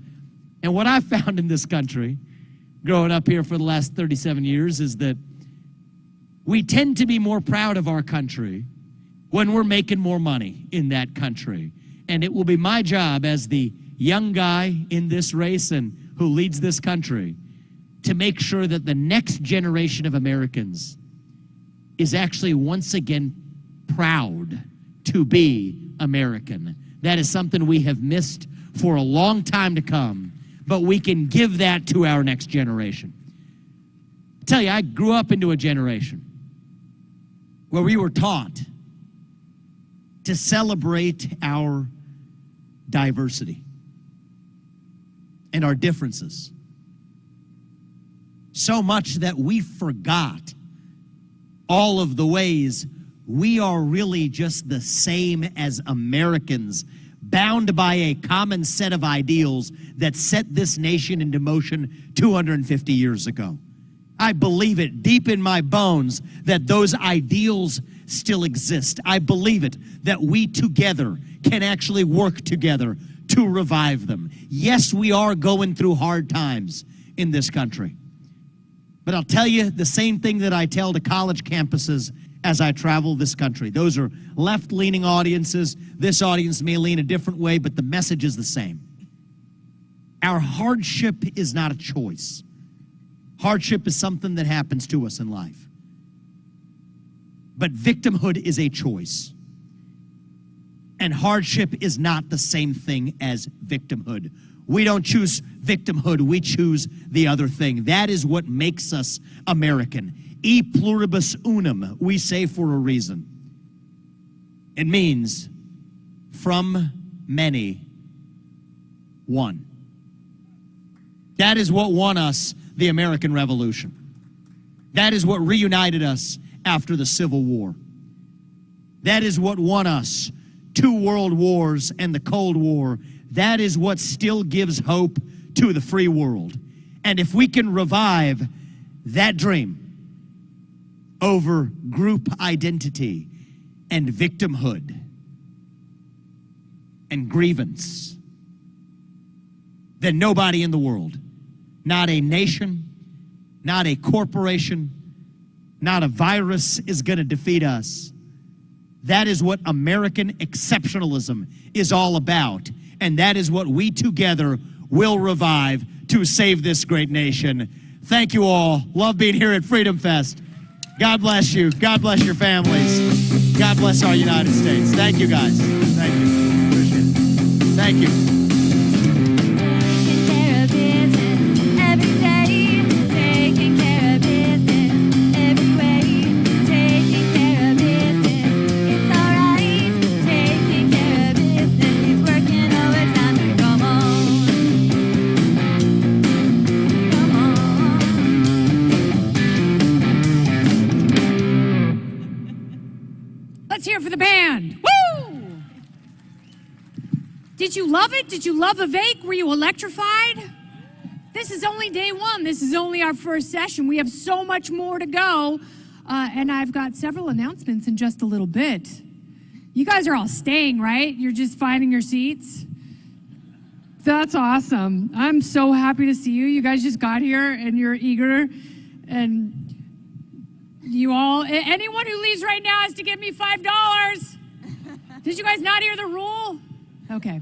And what I've found in this country, growing up here for the last 37 years, is that we tend to be more proud of our country when we're making more money in that country. And it will be my job as the young guy in this race and who leads this country to make sure that the next generation of Americans is actually once again proud to be American. That is something we have missed for a long time to come, but we can give that to our next generation. I tell you, I grew up into a generation where we were taught to celebrate our diversity and our differences. So much that we forgot all of the ways we are really just the same as Americans, bound by a common set of ideals that set this nation into motion 250 years ago. I believe it deep in my bones that those ideals still exist. I believe it that we together can actually work together to revive them. Yes, we are going through hard times in this country. But I'll tell you the same thing that I tell to college campuses as I travel this country. Those are left-leaning audiences. This audience may lean a different way, but the message is the same. Our hardship is not a choice. Hardship is something that happens to us in life. But victimhood is a choice. And hardship is not the same thing as victimhood. We don't choose victimhood, we choose the other thing. That is what makes us American. E pluribus unum, we say for a reason. It means from many, one. That is what won us the American Revolution. That is what reunited us after the Civil War. That is what won us 2 world wars and the Cold War. That is what still gives hope to the free world. And if we can revive that dream over group identity and victimhood and grievance, then nobody in the world, not a nation, not a corporation, not a virus is going to defeat us. That is what American exceptionalism is all about. And that is what we together will revive to save this great nation. Thank you all. Love being here at Freedom Fest. God bless you. God bless your families. God bless our United States. Thank you, guys. Thank you. Appreciate it. Thank you. Taking care of business every day. Taking care of business every way. Taking care of business, it's alright. Taking care of business, he's working overtime. Come on. Come on. Let's hear it for the band. Woo! Did you love it? Did you love Vivek? Were you electrified? This is only day one. This is only our first session. We have so much more to go. And I've got several announcements in just a little bit. You guys are all staying, right? You're just finding your seats? That's awesome. I'm so happy to see you. You guys just got here and you're eager. And you all, anyone who leaves right now has to give me $5. Did you guys not hear the rule? Okay.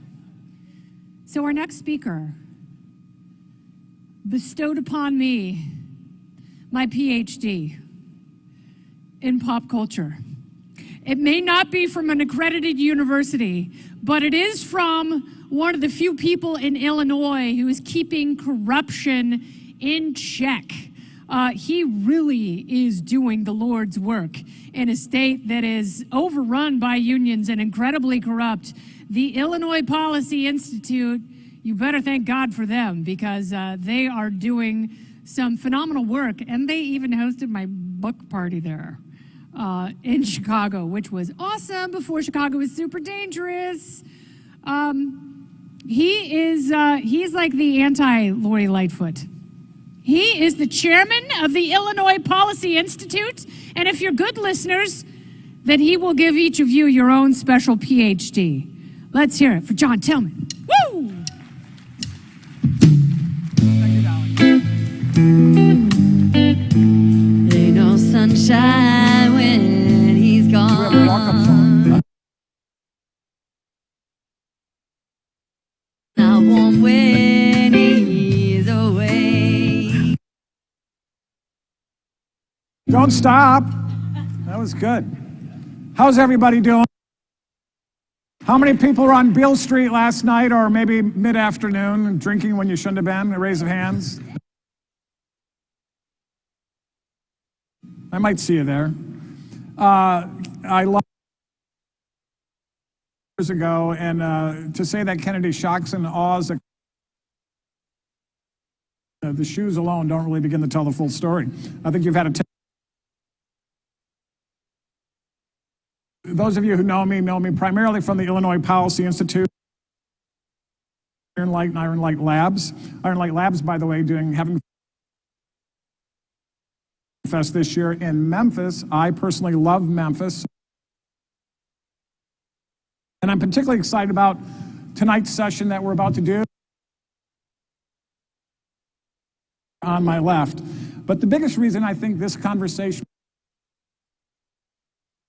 So our next speaker bestowed upon me my PhD in pop culture. It may not be from an accredited university, but it is from one of the few people in Illinois who is keeping corruption in check. He really is doing the Lord's work in a state that is overrun by unions and incredibly corrupt. The Illinois Policy Institute, you better thank God for them, because they are doing some phenomenal work, and they even hosted my book party there in Chicago, which was awesome before Chicago was super dangerous. He's like the anti-Lori Lightfoot. He is the chairman of the Illinois Policy Institute, and if you're good listeners, then he will give each of you your own special PhD. Let's hear it for John Tillman. Woo! Thank you, darling. Ain't no sunshine when he's gone. I won't when he's away. Don't stop. That was good. How's everybody doing? How many people were on Beale Street last night or maybe mid-afternoon drinking when you shouldn't have been? A raise of hands. I might see you there. I love years ago, and to say that Kennedy shocks and awes, the shoes alone don't really begin to tell the full story. I think you've had a those of you who know me primarily from the Illinois Policy Institute, Iron Light and Iron Light Labs. Iron Light Labs, by the way, having Fest this year in Memphis. I personally love Memphis. And I'm particularly excited about tonight's session that we're about to do on my left. But the biggest reason I think this conversation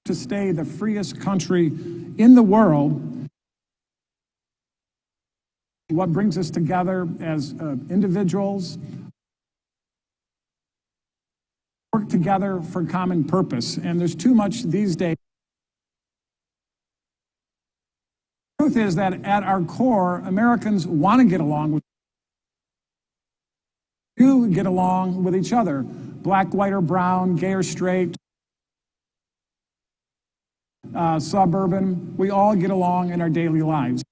to stay the freest country in the world, what brings us together as individuals, work together for common purpose. And there's too much these days. The truth is that at our core, Americans want to get along with each other, black, white, or brown, gay or straight, suburban. We all get along in our daily lives.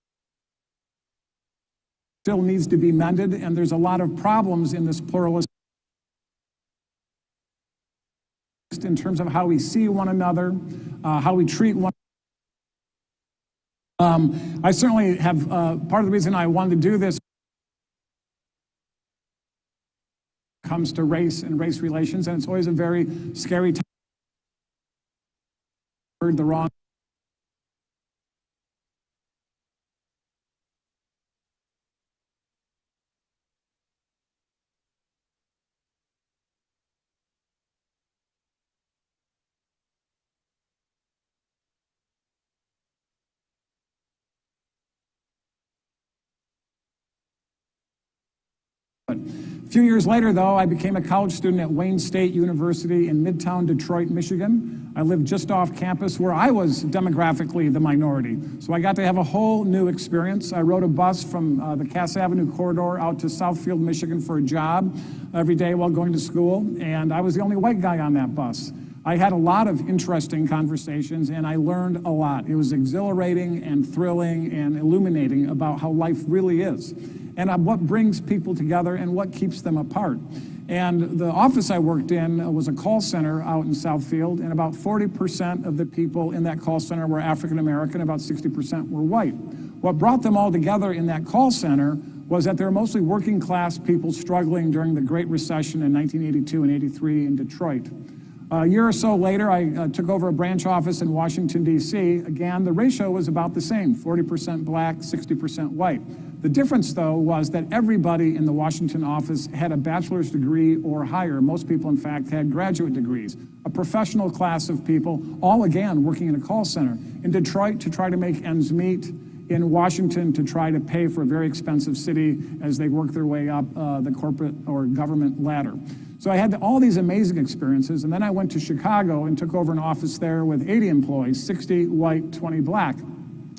Still needs to be mended, and there's a lot of problems in this pluralist in terms of how we see one another, how we treat one another. I certainly have, part of the reason I wanted to do this comes to race and race relations, and it's always a very scary time. Heard the wrong. A few years later, though, I became a college student at Wayne State University in Midtown Detroit, Michigan. I lived just off campus where I was demographically the minority. So I got to have a whole new experience. I rode a bus from the Cass Avenue corridor out to Southfield, Michigan for a job every day while going to school, and I was the only white guy on that bus. I had a lot of interesting conversations, and I learned a lot. It was exhilarating and thrilling and illuminating about how life really is, and what brings people together and what keeps them apart. And the office I worked in was a call center out in Southfield, and about 40% of the people in that call center were African American, about 60% were white. What brought them all together in that call center was that they were mostly working class people struggling during the Great Recession in 1982 and 83 in Detroit. A year or so later, I took over a branch office in Washington, D.C. Again, the ratio was about the same, 40% black, 60% white. The difference, though, was that everybody in the Washington office had a bachelor's degree or higher. Most people, in fact, had graduate degrees. A professional class of people, all again working in a call center. In Detroit, to try to make ends meet. In Washington, to try to pay for a very expensive city as they work their way up the corporate or government ladder. So I had all these amazing experiences, and then I went to Chicago and took over an office there with 80 employees, 60 white, 20 black.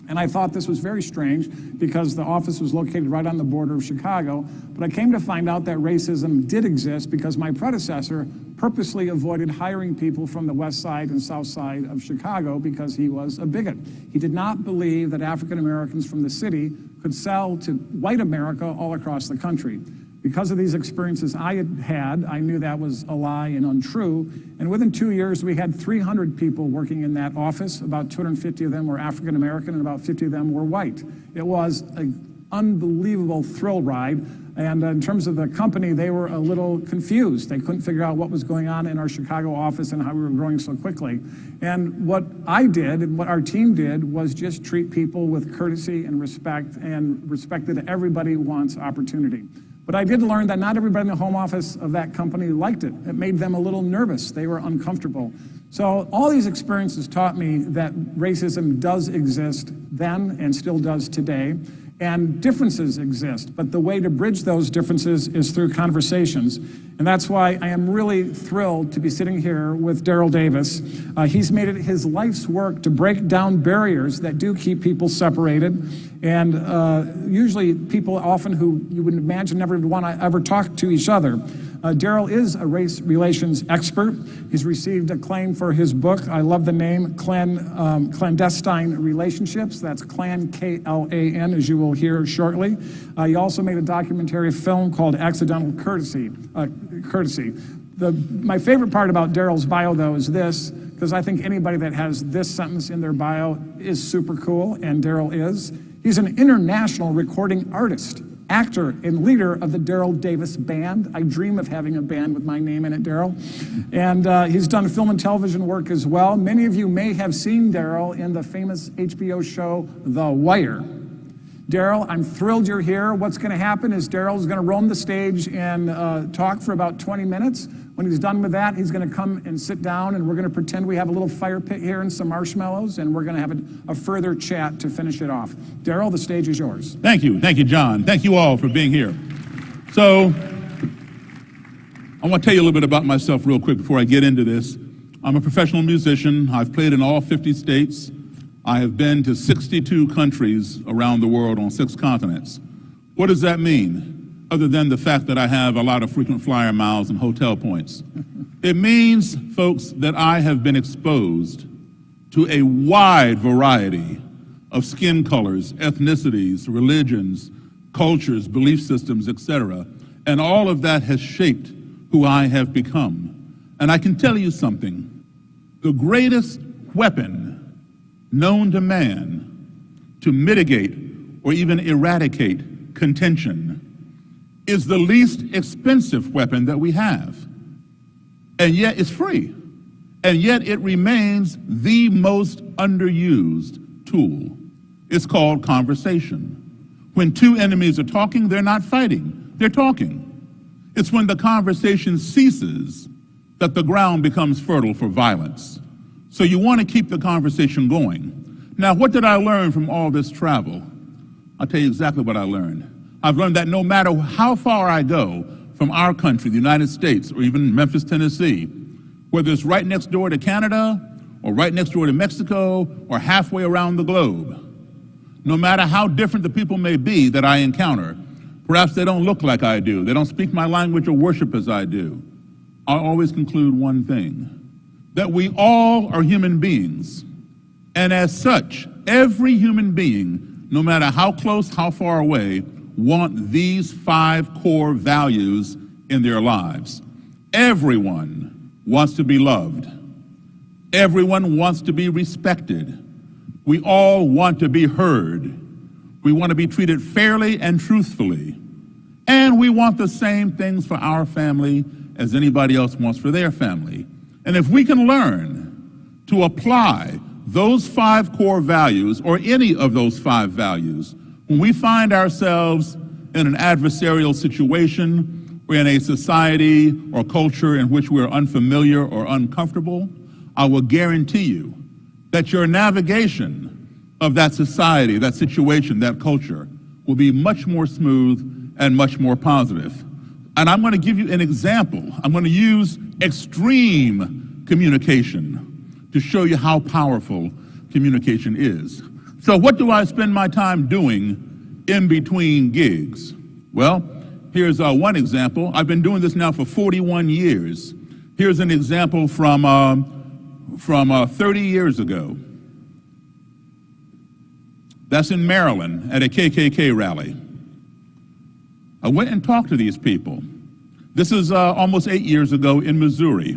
And I thought this was very strange because the office was located right on the border of Chicago. But I came to find out that racism did exist because my predecessor purposely avoided hiring people from the west side and south side of Chicago because he was a bigot. He did not believe that African Americans from the city could sell to white America all across the country. Because of these experiences I had, I knew that was a lie and untrue. And within 2 years, we had 300 people working in that office. About 250 of them were African American and about 50 of them were white. It was an unbelievable thrill ride. And in terms of the company, they were a little confused. They couldn't figure out what was going on in our Chicago office and how we were growing so quickly. And what I did and what our team did was just treat people with courtesy and respect that everybody wants opportunity. But I did learn that not everybody in the home office of that company liked it. It made them a little nervous. They were uncomfortable. So all these experiences taught me that racism does exist then and still does today, and differences exist. But the way to bridge those differences is through conversations. And that's why I am really thrilled to be sitting here with Daryl Davis. He's made it his life's work to break down barriers that do keep people separated. And usually people often who you would imagine never would want to ever talk to each other. Daryl is a race relations expert. He's received acclaim for his book. I love the name, Clandestine Relationships. That's Clan, K-L-A-N, as you will hear shortly. He also made a documentary film called Accidental Courtesy. My favorite part about Daryl's bio, though, is this, because I think anybody that has this sentence in their bio is super cool, and Daryl is. He's an international recording artist, actor, and leader of the Daryl Davis Band. I dream of having a band with my name in it, Daryl. And he's done film and television work as well. Many of you may have seen Daryl in the famous HBO show, The Wire. Daryl, I'm thrilled you're here. What's going to happen is Daryl's going to roam the stage and talk for about 20 minutes. When he's done with that, he's going to come and sit down, and we're going to pretend we have a little fire pit here and some marshmallows, and we're going to have a further chat to finish it off. Daryl, the stage is yours. Thank you, John. Thank you all for being here. So, I want to tell you a little bit about myself real quick before I get into this. I'm a professional musician. I've played in all 50 states. I have been to 62 countries around the world on 6 continents. What does that mean? Other than the fact that I have a lot of frequent flyer miles and hotel points. It means, folks, that I have been exposed to a wide variety of skin colors, ethnicities, religions, cultures, belief systems, etc. And all of that has shaped who I have become. And I can tell you something. The greatest weapon known to man to mitigate or even eradicate contention is the least expensive weapon that we have. And yet it's free. And yet it remains the most underused tool. It's called conversation. When two enemies are talking, they're not fighting, they're talking. It's when the conversation ceases that the ground becomes fertile for violence. So you want to keep the conversation going. Now, what did I learn from all this travel? I'll tell you exactly what I learned. I've learned that no matter how far I go from our country, the United States, or even Memphis, Tennessee, whether it's right next door to Canada, or right next door to Mexico, or halfway around the globe, no matter how different the people may be that I encounter, perhaps they don't look like I do, they don't speak my language or worship as I do, I always conclude one thing, that we all are human beings, and as such, every human being, no matter how close, how far away, want these 5 core values in their lives. Everyone wants to be loved. Everyone wants to be respected. We all want to be heard. We want to be treated fairly and truthfully. And we want the same things for our family as anybody else wants for their family. And if we can learn to apply those 5 core values, or any of those 5 values, when we find ourselves in an adversarial situation or in a society or culture in which we're unfamiliar or uncomfortable, I will guarantee you that your navigation of that society, that situation, that culture will be much more smooth and much more positive. And I'm going to give you an example. I'm going to use extreme communication to show you how powerful communication is. So what do I spend my time doing in between gigs? Well, here's one example. I've been doing this now for 41 years. Here's an example from 30 years ago. That's in Maryland at a KKK rally. I went and talked to these people. This is almost 8 years ago in Missouri.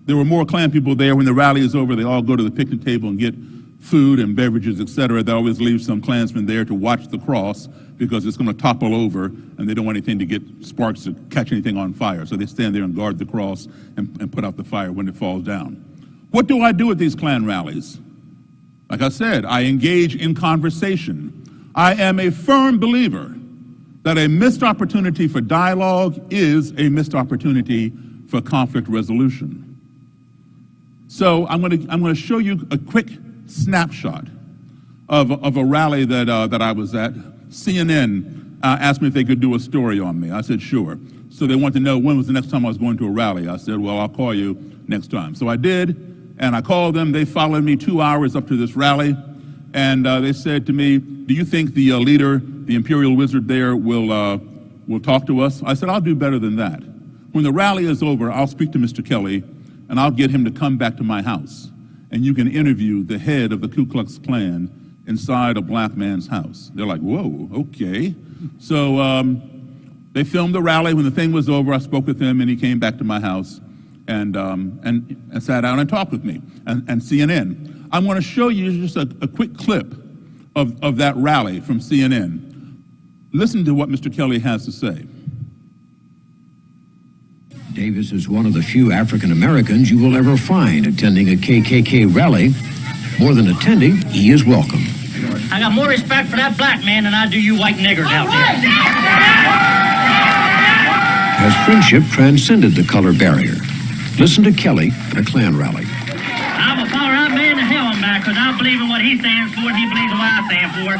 There were more Klan people there. When the rally is over, they all go to the picnic table and get food and beverages, etc. They always leave some Klansmen there to watch the cross because it's going to topple over, and they don't want anything to get sparks to catch anything on fire. So they stand there and guard the cross and put out the fire when it falls down. What do I do at these Klan rallies? Like I said, I engage in conversation. I am a firm believer that a missed opportunity for dialogue is a missed opportunity for conflict resolution. So I'm going to show you a quick snapshot of a rally that I was at. CNN asked me if they could do a story on me. I said, sure. So they wanted to know when was the next time I was going to a rally. I said, well, I'll call you next time. So I did, and I called them. They followed me 2 hours up to this rally, and they said to me, do you think the leader, the Imperial Wizard there, will talk to us? I said, I'll do better than that. When the rally is over, I'll speak to Mr. Kelly, and I'll get him to come back to my house, and you can interview the head of the Ku Klux Klan inside a black man's house. They're like, whoa, okay. So they filmed the rally. When the thing was over, I spoke with him, and he came back to my house and sat down and talked with me, and CNN. I'm going to show you just a quick clip of that rally from CNN. Listen to what Mr. Kelly has to say. Davis is one of the few African Americans you will ever find attending a KKK rally. More than attending, he is welcome. I got more respect for that black man than I do you white niggers out there. As friendship transcended the color barrier. Listen to Kelly at a Klan rally. I'm a far right man to hell I'm back, because I believe in what he stands for and he believes in what I stand for.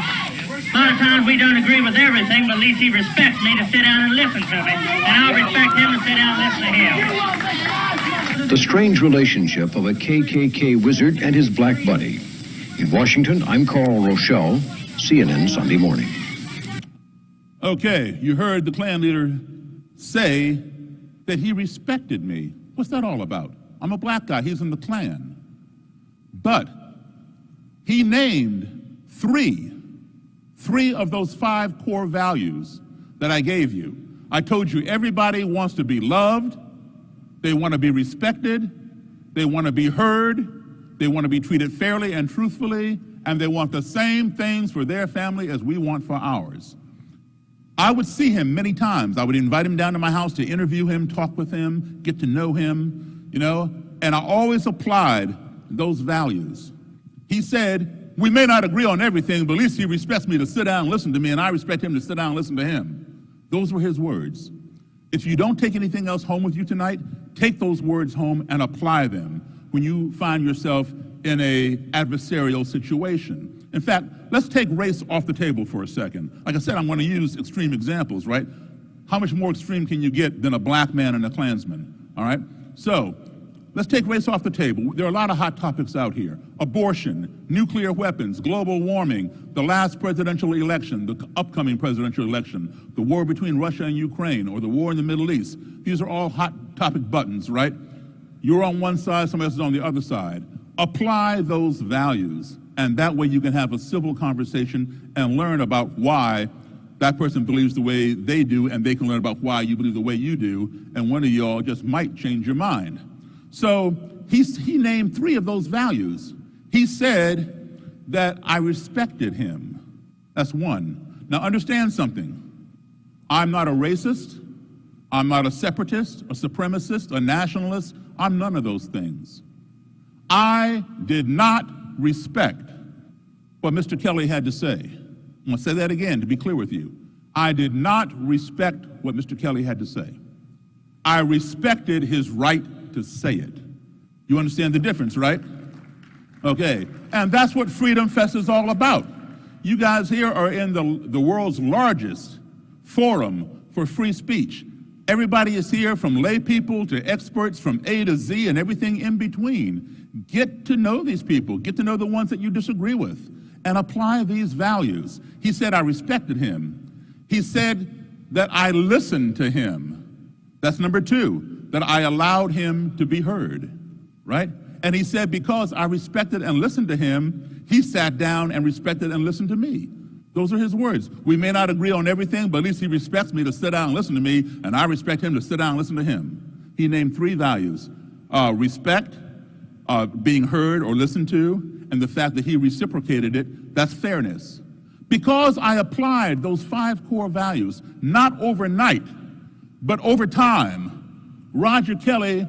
A lot of times we don't agree with everything, but at least he respects me to sit down and listen to me. And I'll respect him to sit down and listen to him. The strange relationship of a KKK wizard and his black buddy. In Washington, I'm Carl Rochelle, CNN Sunday Morning. Okay, you heard the Klan leader say that he respected me. What's that all about? I'm a black guy, he's in the Klan. But he named three of those 5 core values that I gave you. I told you everybody wants to be loved, they want to be respected, they want to be heard, they want to be treated fairly and truthfully, and they want the same things for their family as we want for ours. I would see him many times. I would invite him down to my house to interview him, talk with him, get to know him, and I always applied those values. He said, we may not agree on everything, but at least he respects me to sit down and listen to me, and I respect him to sit down and listen to him. Those were his words. If you don't take anything else home with you tonight, take those words home and apply them when you find yourself in a adversarial situation. In fact, let's take race off the table for a second. Like I said, I'm going to use extreme examples, right? How much more extreme can you get than a black man and a Klansman, all right? So, let's take race off the table. There are a lot of hot topics out here. Abortion, nuclear weapons, global warming, the last presidential election, the upcoming presidential election, the war between Russia and Ukraine, or the war in the Middle East. These are all hot topic buttons, right? You're on one side, somebody else is on the other side. Apply those values, and that way you can have a civil conversation and learn about why that person believes the way they do, and they can learn about why you believe the way you do, and one of y'all just might change your mind. So he named 3 of those values. He said that I respected him. That's one. Now understand something. I'm not a racist. I'm not a separatist, a supremacist, a nationalist. I'm none of those things. I did not respect what Mr. Kelly had to say. I'm going to say that again to be clear with you. I did not respect what Mr. Kelly had to say. I respected his right to say it. You understand the difference, right? Okay, and that's what FreedomFest is all about. You guys here are in the world's largest forum for free speech. Everybody is here, from lay people to experts, from A to Z and everything in between. Get to know these people. Get to know the ones that you disagree with and apply these values. He said, I respected him. He said that I listened to him. That's number two, that I allowed him to be heard, right? And he said, because I respected and listened to him, he sat down and respected and listened to me. Those are his words. We may not agree on everything, but at least he respects me to sit down and listen to me, and I respect him to sit down and listen to him. He named three values: respect, being heard or listened to, and the fact that he reciprocated it. That's fairness. Because I applied those 5 core values, not overnight, but over time, Roger Kelly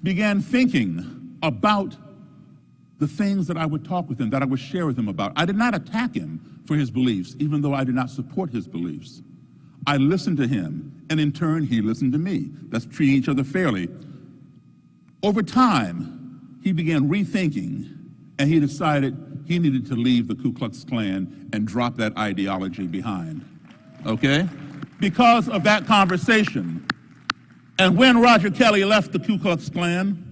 began thinking about the things that I would talk with him, that I would share with him about. I did not attack him for his beliefs, even though I did not support his beliefs. I listened to him, and in turn, he listened to me. That's treating each other fairly. Over time, he began rethinking, and he decided he needed to leave the Ku Klux Klan and drop that ideology behind, okay? Because of that conversation. And when Roger Kelly left the Ku Klux Klan,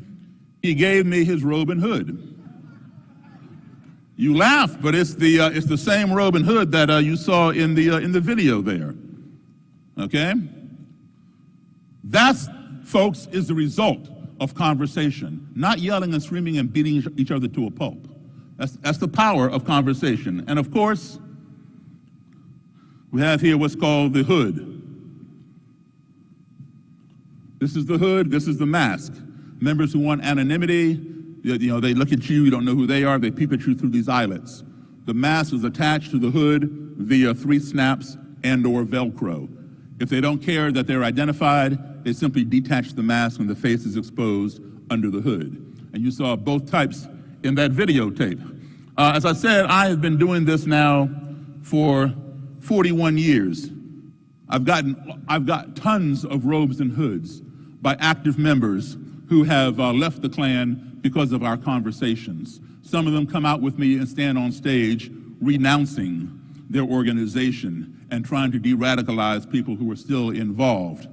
he gave me his robe and hood. You laugh, but it's the same robe and hood that you saw in the video there. Okay? That's, folks, is the result of conversation, not yelling and screaming and beating each other to a pulp. That's the power of conversation. And of course, we have here what's called the hood. This is the hood, this is the mask. Members who want anonymity, you know, they look at you don't know who they are, they peep at you through these eyelets. The mask is attached to the hood via 3 snaps and or Velcro. If they don't care that they're identified, they simply detach the mask and the face is exposed under the hood. And you saw both types in that videotape. As I said, I have been doing this now for 41 years. I've got tons of robes and hoods by active members who have left the Klan because of our conversations. Some of them come out with me and stand on stage renouncing their organization and trying to de-radicalize people who are still involved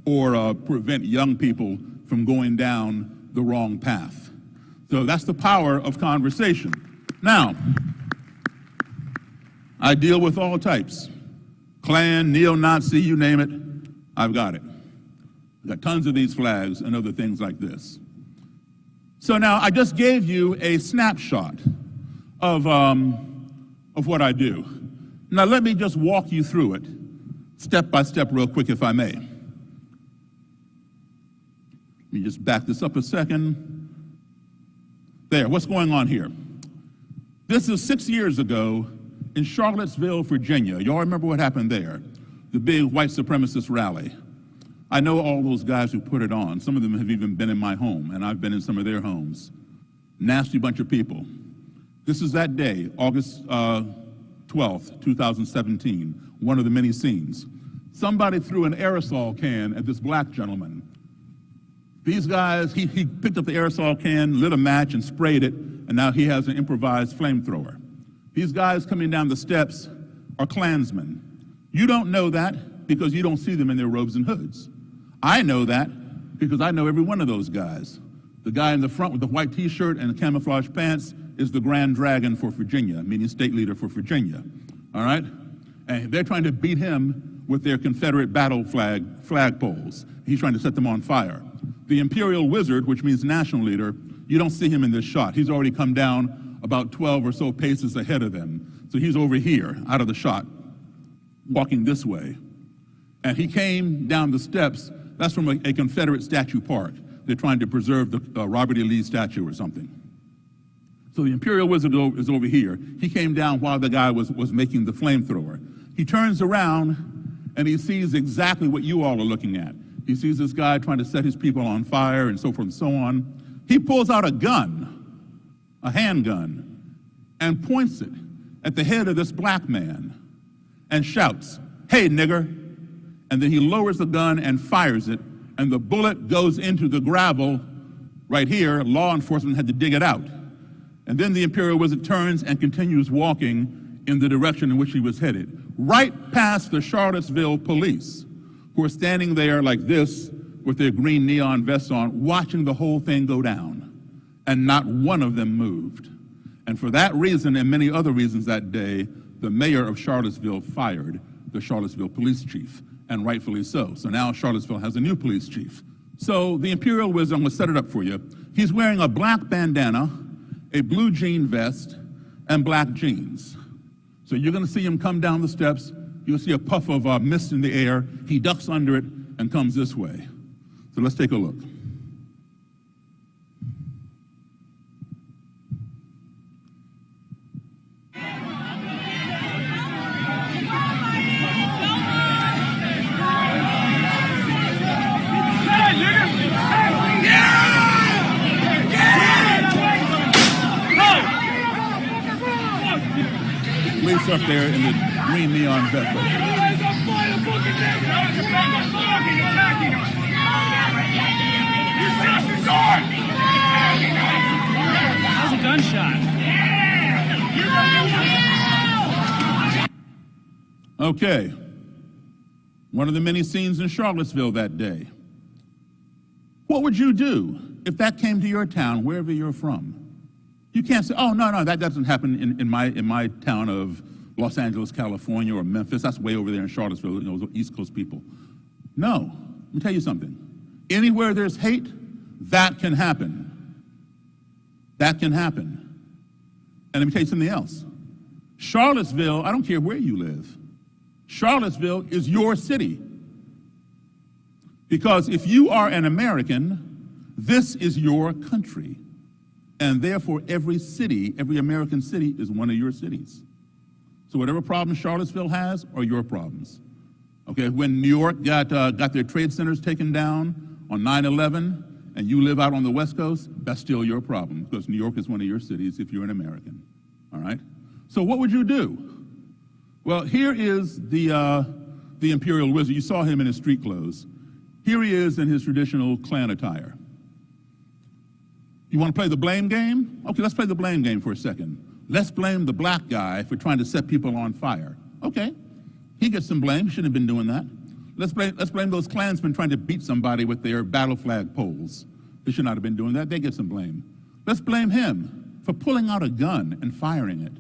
or prevent young people from going down the wrong path. So that's the power of conversation. Now, I deal with all types. Klan, neo-Nazi, you name it, I've got it. I've got tons of these flags and other things like this. So now I just gave you a snapshot of what I do. Now let me just walk you through it, step by step real quick if I may. Let me just back this up a second. There, what's going on here? This is 6 years ago in Charlottesville, Virginia. Y'all remember what happened there? The big white supremacist rally. I know all those guys who put it on. Some of them have even been in my home, and I've been in some of their homes. Nasty bunch of people. This is that day, August 12th, 2017, one of the many scenes. Somebody threw an aerosol can at this black gentleman. These guys, he picked up the aerosol can, lit a match, and sprayed it, and now he has an improvised flamethrower. These guys coming down the steps are Klansmen. You don't know that because you don't see them in their robes and hoods. I know that because I know every one of those guys. The guy in the front with the white t-shirt and the camouflage pants is the Grand Dragon for Virginia, meaning state leader for Virginia, all right? And they're trying to beat him with their Confederate battle flagpoles. He's trying to set them on fire. The Imperial Wizard, which means national leader, you don't see him in this shot. He's already come down about 12 or so paces ahead of them. So he's over here, out of the shot, walking this way. And he came down the steps. That's from a Confederate statue park. They're trying to preserve the Robert E. Lee statue or something. So the Imperial Wizard is over here. He came down while the guy was making the flamethrower. He turns around and he sees exactly what you all are looking at. He sees this guy trying to set his people on fire and so forth and so on. He pulls out a gun, a handgun, and points it at the head of this black man and shouts, "Hey, nigger." And then he lowers the gun and fires it, and the bullet goes into the gravel right here. Law enforcement had to dig it out. And then the Imperial Wizard turns and continues walking in the direction in which he was headed, right past the Charlottesville police, who are standing there like this with their green neon vests on, watching the whole thing go down. And not one of them moved. And for that reason and many other reasons that day, the mayor of Charlottesville fired the Charlottesville police chief, and rightfully so. So now Charlottesville has a new police chief. So the Imperial Wizard, I'm going to set it up for you. He's wearing a black bandana, a blue jean vest, and black jeans. So you're going to see him come down the steps. You'll see a puff of mist in the air. He ducks under it and comes this way. So let's take a look. Police up there in the green neon vest. How's a gunshot? Okay. One of the many scenes in Charlottesville that day. What would you do if that came to your town, wherever you're from? You can't say, "Oh, no, that doesn't happen in my town of Los Angeles, California, or Memphis. That's way over there in Charlottesville, those East Coast people." No, let me tell you something. Anywhere there's hate, that can happen. That can happen. And let me tell you something else. Charlottesville, I don't care where you live, Charlottesville is your city. Because if you are an American, this is your country. And therefore, every city, every American city is one of your cities. So whatever problems Charlottesville has are your problems. Okay, when New York got their trade centers taken down on 9/11, and you live out on the West Coast, that's still your problem, because New York is one of your cities if you're an American, all right? So what would you do? Well, here is the Imperial Wizard. You saw him in his street clothes. Here he is in his traditional Klan attire. You want to play the blame game? Okay, let's play the blame game for a second. Let's blame the black guy for trying to set people on fire. Okay, he gets some blame. He shouldn't have been doing that. Let's blame those Klansmen trying to beat somebody with their battle flag poles. They should not have been doing that. They get some blame. Let's blame him for pulling out a gun and firing it.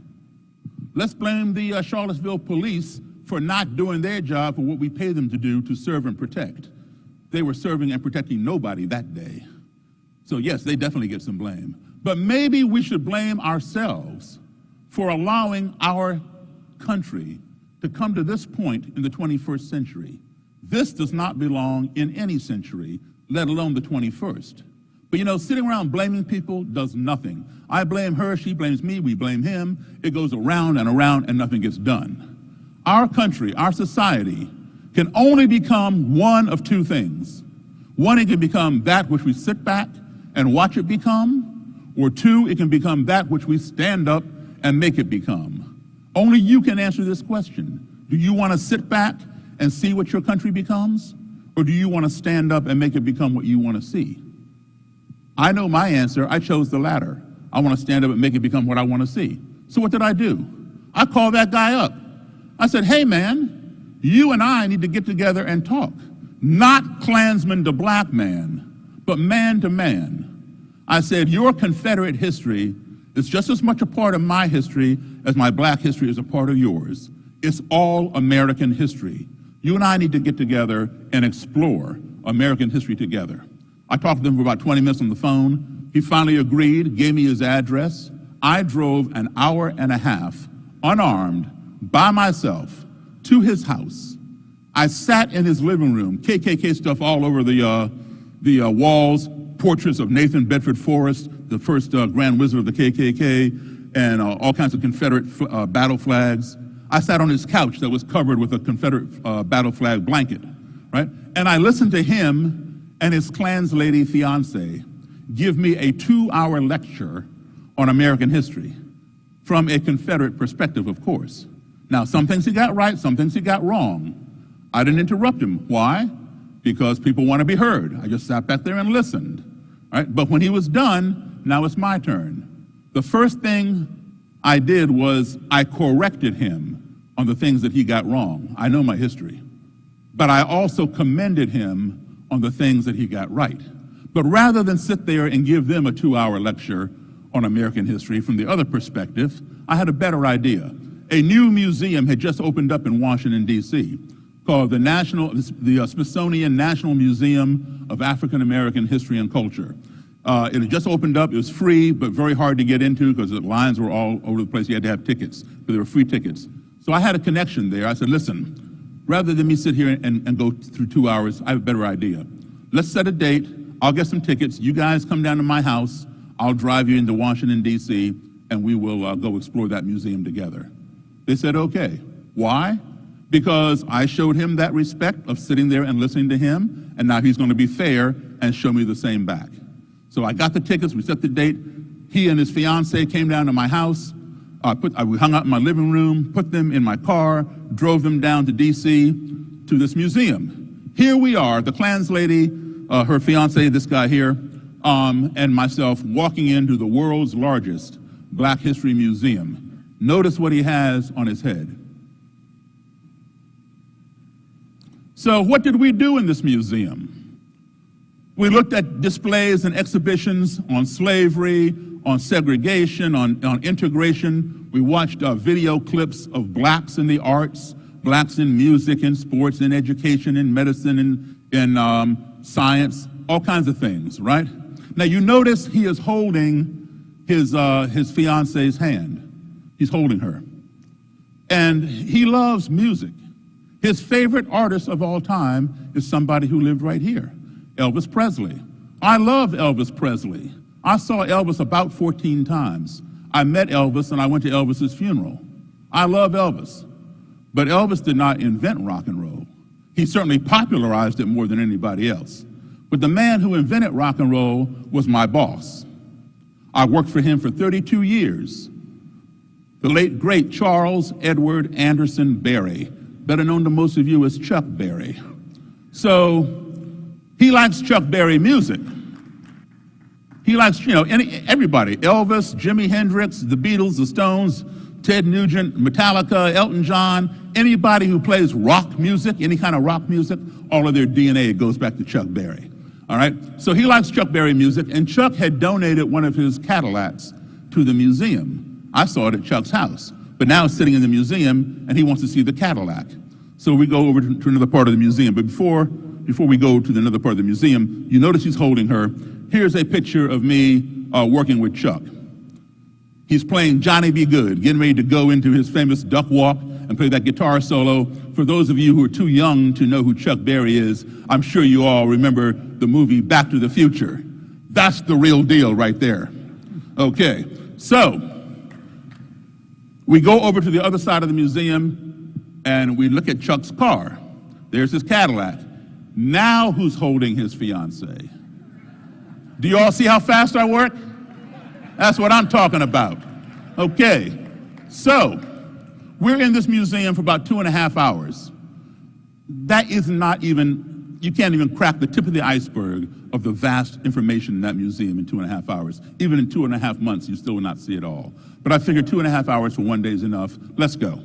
Let's blame the Charlottesville police for not doing their job for what we pay them to do, to serve and protect. They were serving and protecting nobody that day. So yes, they definitely get some blame. But maybe we should blame ourselves for allowing our country to come to this point in the 21st century. This does not belong in any century, let alone the 21st. But you know, sitting around blaming people does nothing. I blame her, she blames me, we blame him. It goes around and nothing gets done. Our country, our society, can only become one of two things. One, it can become that which we sit back and watch it become, or two, it can become that which we stand up and make it become. Only you can answer this question. Do you want to sit back and see what your country becomes, or do you want to stand up and make it become what you want to see? I know my answer. I chose the latter. I want to stand up and make it become what I want to see. So what did I do? I called that guy up. I said, "Hey man, you and I need to get together and talk. Not Klansman to black man, but man to man." I said, "Your Confederate history is just as much a part of my history as my black history is a part of yours. It's all American history. You and I need to get together and explore American history together." I talked to him for about 20 minutes on the phone. He finally agreed, gave me his address. I drove an hour and a half, unarmed, by myself, to his house. I sat in his living room, KKK stuff all over the walls, portraits of Nathan Bedford Forrest, the first Grand Wizard of the KKK, and all kinds of Confederate battle flags. I sat on his couch that was covered with a Confederate battle flag blanket, right? And I listened to him and his Klan's lady fiance give me a 2-hour lecture on American history from a Confederate perspective, of course. Now, some things he got right, some things he got wrong. I didn't interrupt him. Why? Because people want to be heard. I just sat back there and listened, right? But when he was done, now it's my turn. The first thing I did was I corrected him on the things that he got wrong. I know my history. But I also commended him on the things that he got right. But rather than sit there and give them a 2-hour lecture on American history from the other perspective, I had a better idea. A new museum had just opened up in Washington, D.C., called the Smithsonian National Museum of African American History and Culture. It had just opened up. It was free, but very hard to get into because the lines were all over the place. You had to have tickets, but they were free tickets. So I had a connection there. I said, listen, rather than me sit here and go through 2 hours, I have a better idea. Let's set a date. I'll get some tickets. You guys come down to my house. I'll drive you into Washington, D.C., and we will go explore that museum together. They said, okay. Why? Because I showed him that respect of sitting there and listening to him, and now he's going to be fair and show me the same back. So I got the tickets. We set the date. He and his fiance came down to my house. We hung out in my living room, put them in my car, drove them down to D.C. to this museum. Here we are, the Klan's lady, her fiance, this guy here, and myself walking into the world's largest Black History Museum. Notice what he has on his head. So what did we do in this museum? We looked at displays and exhibitions on slavery, on segregation, on integration. We watched video clips of blacks in the arts, blacks in music and sports and education and medicine and science, all kinds of things, right? Now you notice he is holding his fiance's hand. He's holding her. And he loves music. His favorite artist of all time is somebody who lived right here, Elvis Presley. I love Elvis Presley. I saw Elvis about 14 times. I met Elvis and I went to Elvis's funeral. I love Elvis. But Elvis did not invent rock and roll. He certainly popularized it more than anybody else. But the man who invented rock and roll was my boss. I worked for him for 32 years. The late, great Charles Edward Anderson Berry, better known to most of you as Chuck Berry. So he likes Chuck Berry music. He likes, everybody, Elvis, Jimi Hendrix, the Beatles, the Stones, Ted Nugent, Metallica, Elton John, anybody who plays rock music, any kind of rock music, all of their DNA goes back to Chuck Berry. All right? So he likes Chuck Berry music, and Chuck had donated one of his Cadillacs to the museum. I saw it at Chuck's house, but now it's sitting in the museum, and he wants to see the Cadillac. So we go over to another part of the museum. But before we go to another part of the museum, you notice he's holding her. Here's a picture of me working with Chuck. He's playing Johnny B. Good, getting ready to go into his famous duck walk and play that guitar solo. For those of you who are too young to know who Chuck Berry is, I'm sure you all remember the movie Back to the Future. That's the real deal right there. Okay, so we go over to the other side of the museum and we look at Chuck's car. There's his Cadillac. Now who's holding his fiance? Do you all see how fast I work? That's what I'm talking about. Okay, so we're in this museum for about 2.5 hours. That is not even, you can't even crack the tip of the iceberg of the vast information in that museum in 2.5 hours. Even in 2.5 months, you still will not see it all. But I figured 2.5 hours for one day is enough. Let's go.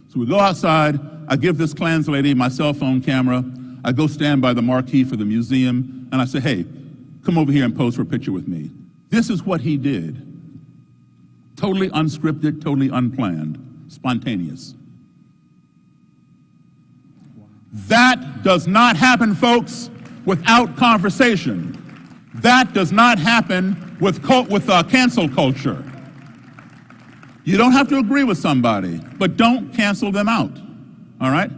So we go outside. I give this Klan's lady my cell phone camera. I go stand by the marquee for the museum, and I say, hey, come over here and pose for a picture with me. This is what he did. Totally unscripted, totally unplanned, spontaneous. That does not happen, folks, without conversation. That does not happen with cancel culture. You don't have to agree with somebody, but don't cancel them out, all right?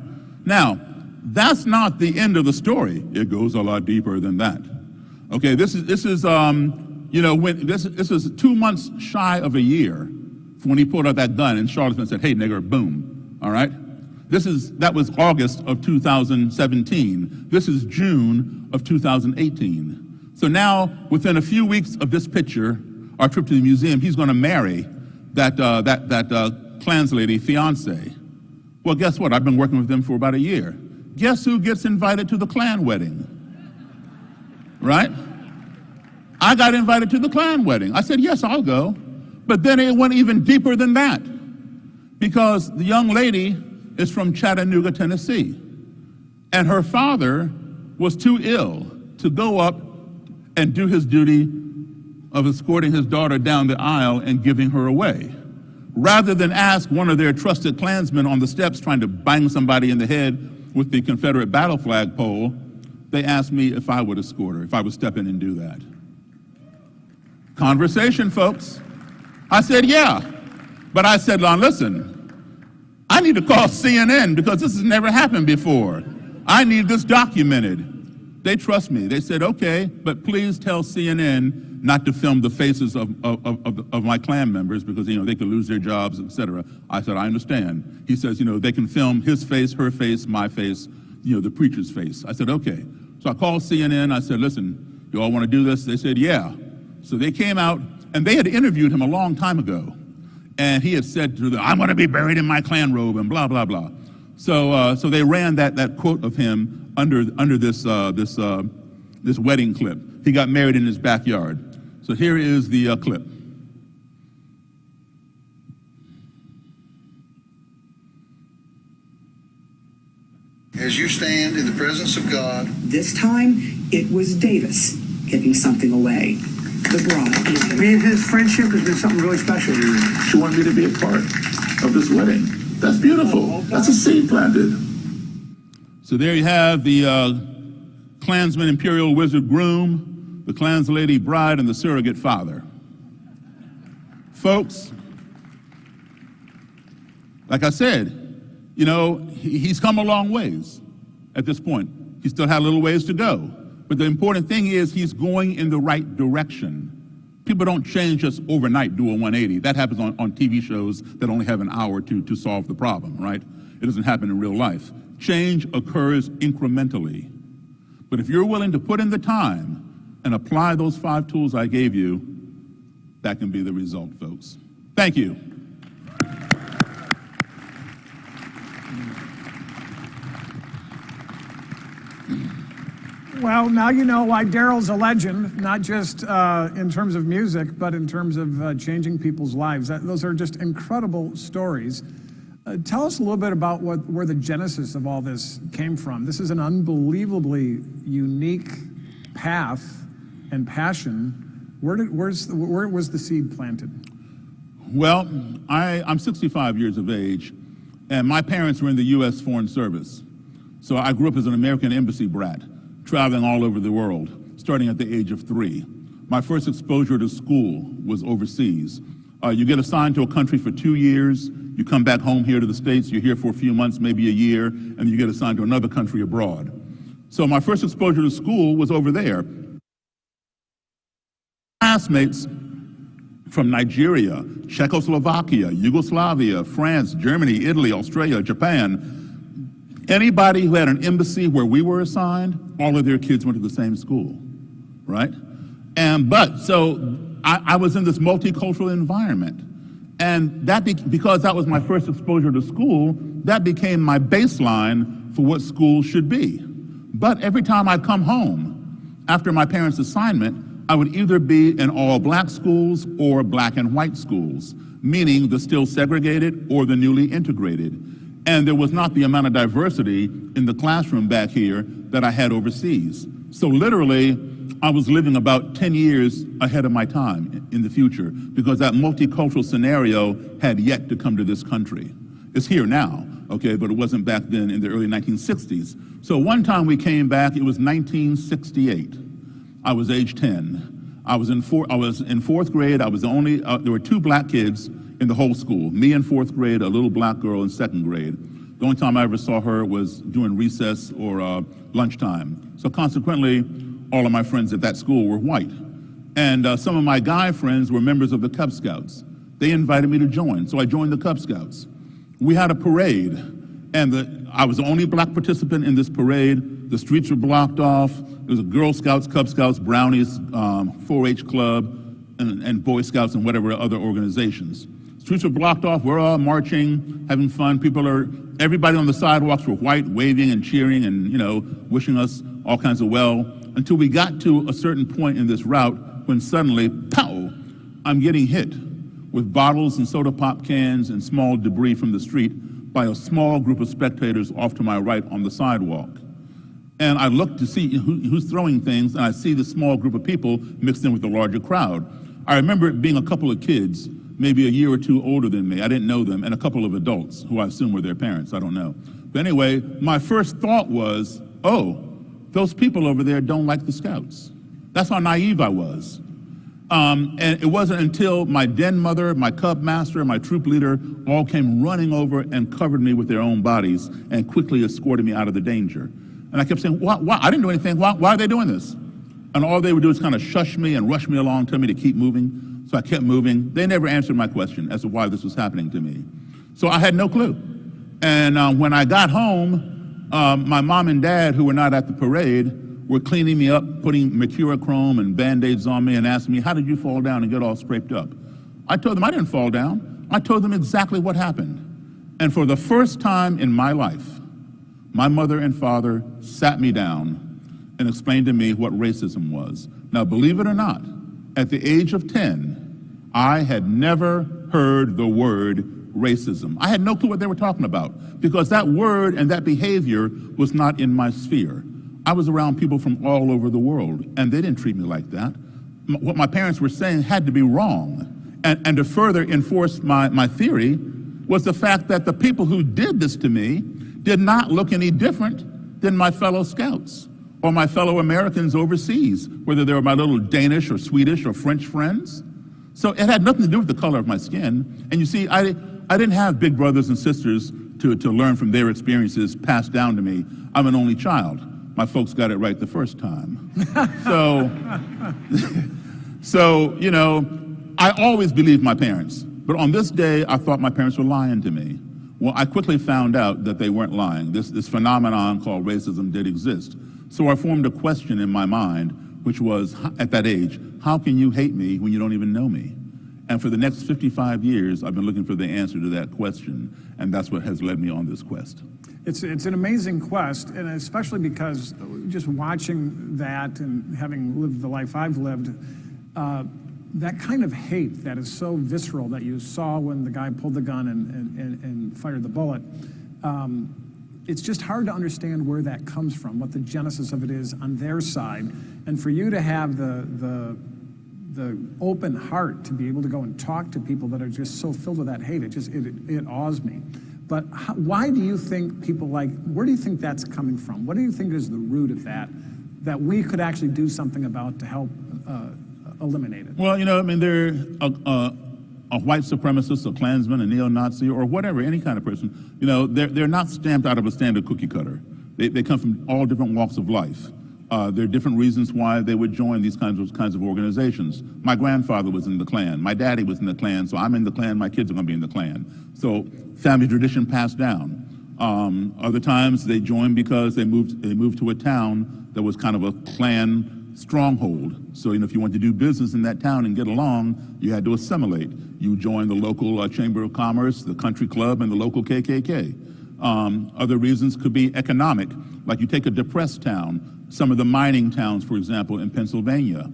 Now, that's not the end of the story. It goes a lot deeper than that. Okay, this is 2 months shy of a year when he pulled out that gun and Charlottesville said, hey, nigger, boom. all right? That was August of 2017. This is June of 2018. So now, within a few weeks of this picture, our trip to the museum, he's going to marry that Klans lady fiance. Well, guess what? I've been working with them for about a year. Guess who gets invited to the Klan wedding? Right? I got invited to the Klan wedding. I said, yes, I'll go. But then it went even deeper than that, because the young lady is from Chattanooga, Tennessee, and her father was too ill to go up and do his duty of escorting his daughter down the aisle and giving her away. Rather than ask one of their trusted Klansmen on the steps trying to bang somebody in the head with the Confederate battle flag pole, they asked me if I would escort her, if I would step in and do that. Conversation, folks. I said, yeah. But I said, now listen, I need to call CNN because this has never happened before. I need this documented. They trust me. They said, okay, but please tell CNN not to film the faces of my Klan members because, they could lose their jobs, etc. I said, I understand. He says, they can film his face, her face, my face, the preacher's face. I said, okay. So I called CNN. I said, listen, you all want to do this? They said, yeah. So they came out, and they had interviewed him a long time ago. And he had said to them, I'm going to be buried in my Klan robe and blah, blah, blah. So they ran that quote of him under this wedding clip. He got married in his backyard. So here is the clip. As you stand in the presence of God. This time, it was Davis giving something away. The bride. I mean, his friendship has been something really special. She wanted me to be a part of this wedding. That's beautiful. That's a seed planted. So there you have the Klansman imperial wizard groom, the Klans lady bride, and the surrogate father. Folks, like I said, he's come a long ways at this point. He still had a little ways to go. But the important thing is he's going in the right direction. People don't change just overnight, do a 180. That happens on TV shows that only have an hour to solve the problem, right? It doesn't happen in real life. Change occurs incrementally. But if you're willing to put in the time and apply those 5 tools I gave you, that can be the result, folks. Thank you. Well, now you know why Daryl's a legend, not just in terms of music, but in terms of changing people's lives. Those are just incredible stories. Tell us a little bit about where the genesis of all this came from. This is an unbelievably unique path and passion. Where was the seed planted? Well, I'm 65 years of age, and my parents were in the U.S. Foreign Service. So I grew up as an American embassy brat, traveling all over the world, starting at the age of 3. My first exposure to school was overseas. You get assigned to a country for 2 years, you come back home here to the States, you're here for a few months, maybe a year, and you get assigned to another country abroad. So my first exposure to school was over there. Classmates from Nigeria, Czechoslovakia, Yugoslavia, France, Germany, Italy, Australia, Japan. Anybody who had an embassy where we were assigned, all of their kids went to the same school, right? So I was in this multicultural environment. And because that was my first exposure to school, that became my baseline for what school should be. But every time I come home, after my parents' assignment, I would either be in all black schools or black and white schools, meaning the still segregated or the newly integrated. And there was not the amount of diversity in the classroom back here that I had overseas. So literally, I was living about 10 years ahead of my time in the future because that multicultural scenario had yet to come to this country. It's here now, okay, but it wasn't back then in the early 1960s. So one time we came back, it was 1968. I was age 10. I was in fourth grade. I was the only, there were 2 black kids in the whole school. Me in 4th grade, a little black girl in 2nd grade. The only time I ever saw her was during recess or lunchtime. So consequently, all of my friends at that school were white. And some of my guy friends were members of the Cub Scouts. They invited me to join, so I joined the Cub Scouts. we had a parade, and I was the only black participant in this parade. The streets were blocked off. There was a Girl Scouts, Cub Scouts, Brownies, 4-H Club, and Boy Scouts, and whatever other organizations. Streets were blocked off. We're all marching, having fun. Everybody on the sidewalks were white, waving and cheering and, wishing us all kinds of well, until we got to a certain point in this route when suddenly, pow, I'm getting hit with bottles and soda pop cans and small debris from the street by a small group of spectators off to my right on the sidewalk. And I look to see who's throwing things, and I see this small group of people mixed in with the larger crowd. I remember it being a couple of kids, maybe a year or two older than me. I didn't know them, and a couple of adults who I assume were their parents. I don't know. But anyway, my first thought was, oh, those people over there don't like the Scouts. That's how naive I was. And it wasn't until my den mother, my cub master, my troop leader all came running over and covered me with their own bodies and quickly escorted me out of the danger. And I kept saying, why? I didn't do anything. Why are they doing this? And all they would do is kind of shush me and rush me along, tell me to keep moving. So I kept moving. They never answered my question as to why this was happening to me. So I had no clue. And when I got home, my mom and dad, who were not at the parade, were cleaning me up, putting mercurochrome and Band-Aids on me and asking me, how did you fall down and get all scraped up? I told them I didn't fall down. I told them exactly what happened. And for the first time in my life, my mother and father sat me down and explained to me what racism was. Now, believe it or not, at the age of 10, I had never heard the word racism. I had no clue what they were talking about because that word and that behavior was not in my sphere. I was around people from all over the world, and they didn't treat me like that. What my parents were saying had to be wrong. And to further enforce my theory was the fact that the people who did this to me did not look any different than my fellow Scouts or my fellow Americans overseas, whether they were my little Danish or Swedish or French friends. So it had nothing to do with the color of my skin. And you see, I didn't have big brothers and sisters to learn from their experiences passed down to me. I'm an only child. My folks got it right the first time. So, I always believed my parents. But on this day, I thought my parents were lying to me. Well, I quickly found out that they weren't lying. This phenomenon called racism did exist. So I formed a question in my mind, which was, at that age, how can you hate me when you don't even know me? And for the next 55 years, I've been looking for the answer to that question, and that's what has led me on this quest. It's an amazing quest, and especially because just watching that and having lived the life I've lived, that kind of hate that is so visceral that you saw when the guy pulled the gun and fired the bullet, it's just hard to understand where that comes from, what the genesis of it is on their side. And for you to have the open heart to be able to go and talk to people that are just so filled with that hate, it awes me. But why do you think where do you think that's coming from? What do you think is the root of that we could actually do something about to help eliminate it? Well, they're a white supremacist, a Klansman, a neo-Nazi, or whatever, any kind of person. They're not stamped out of a standard cookie cutter. They come from all different walks of life. There are different reasons why they would join these kinds of organizations. My grandfather was in the Klan. My daddy was in the Klan, so I'm in the Klan. My kids are going to be in the Klan. So family tradition passed down. Other times they joined because they moved to a town that was kind of a Klan stronghold. So if you wanted to do business in that town and get along, you had to assimilate. You joined the local Chamber of Commerce, the country club, and the local KKK. Other reasons could be economic, like you take a depressed town, some of the mining towns, for example, in Pennsylvania,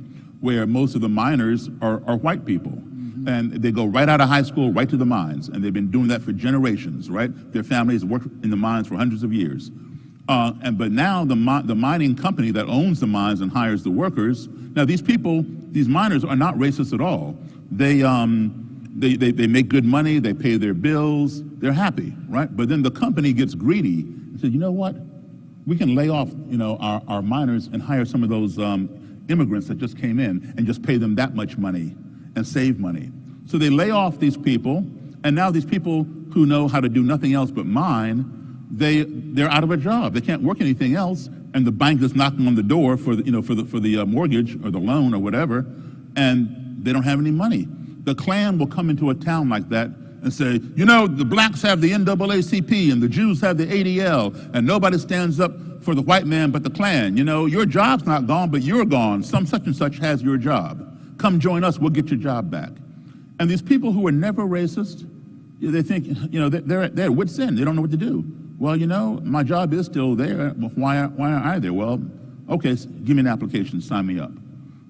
where most of the miners are white people. Mm-hmm. And they go right out of high school, right to the mines, and they've been doing that for generations, right? Their families worked in the mines for hundreds of years. But now the mining company that owns the mines and hires the workers, now these miners are not racist at all. They make good money, they pay their bills, they're happy, right? But then the company gets greedy and says, you know what? We can lay off, our miners and hire some of those immigrants that just came in and just pay them that much money and save money. So they lay off these people, and now these people who know how to do nothing else but mine, they're out of a job. They can't work anything else, and the bank is knocking on the door for the mortgage or the loan or whatever, and they don't have any money. The Klan will come into a town like that and say, you know, the blacks have the NAACP and the Jews have the ADL, and nobody stands up for the white man but the Klan. You know, your job's not gone, but you're gone. Some such and such has your job. Come join us, we'll get your job back. And these people who are never racist, they think, you know, they're at wit's end. They don't know what to do. Well, you know, my job is still there. Why aren't I there? Well, okay, give me an application, sign me up.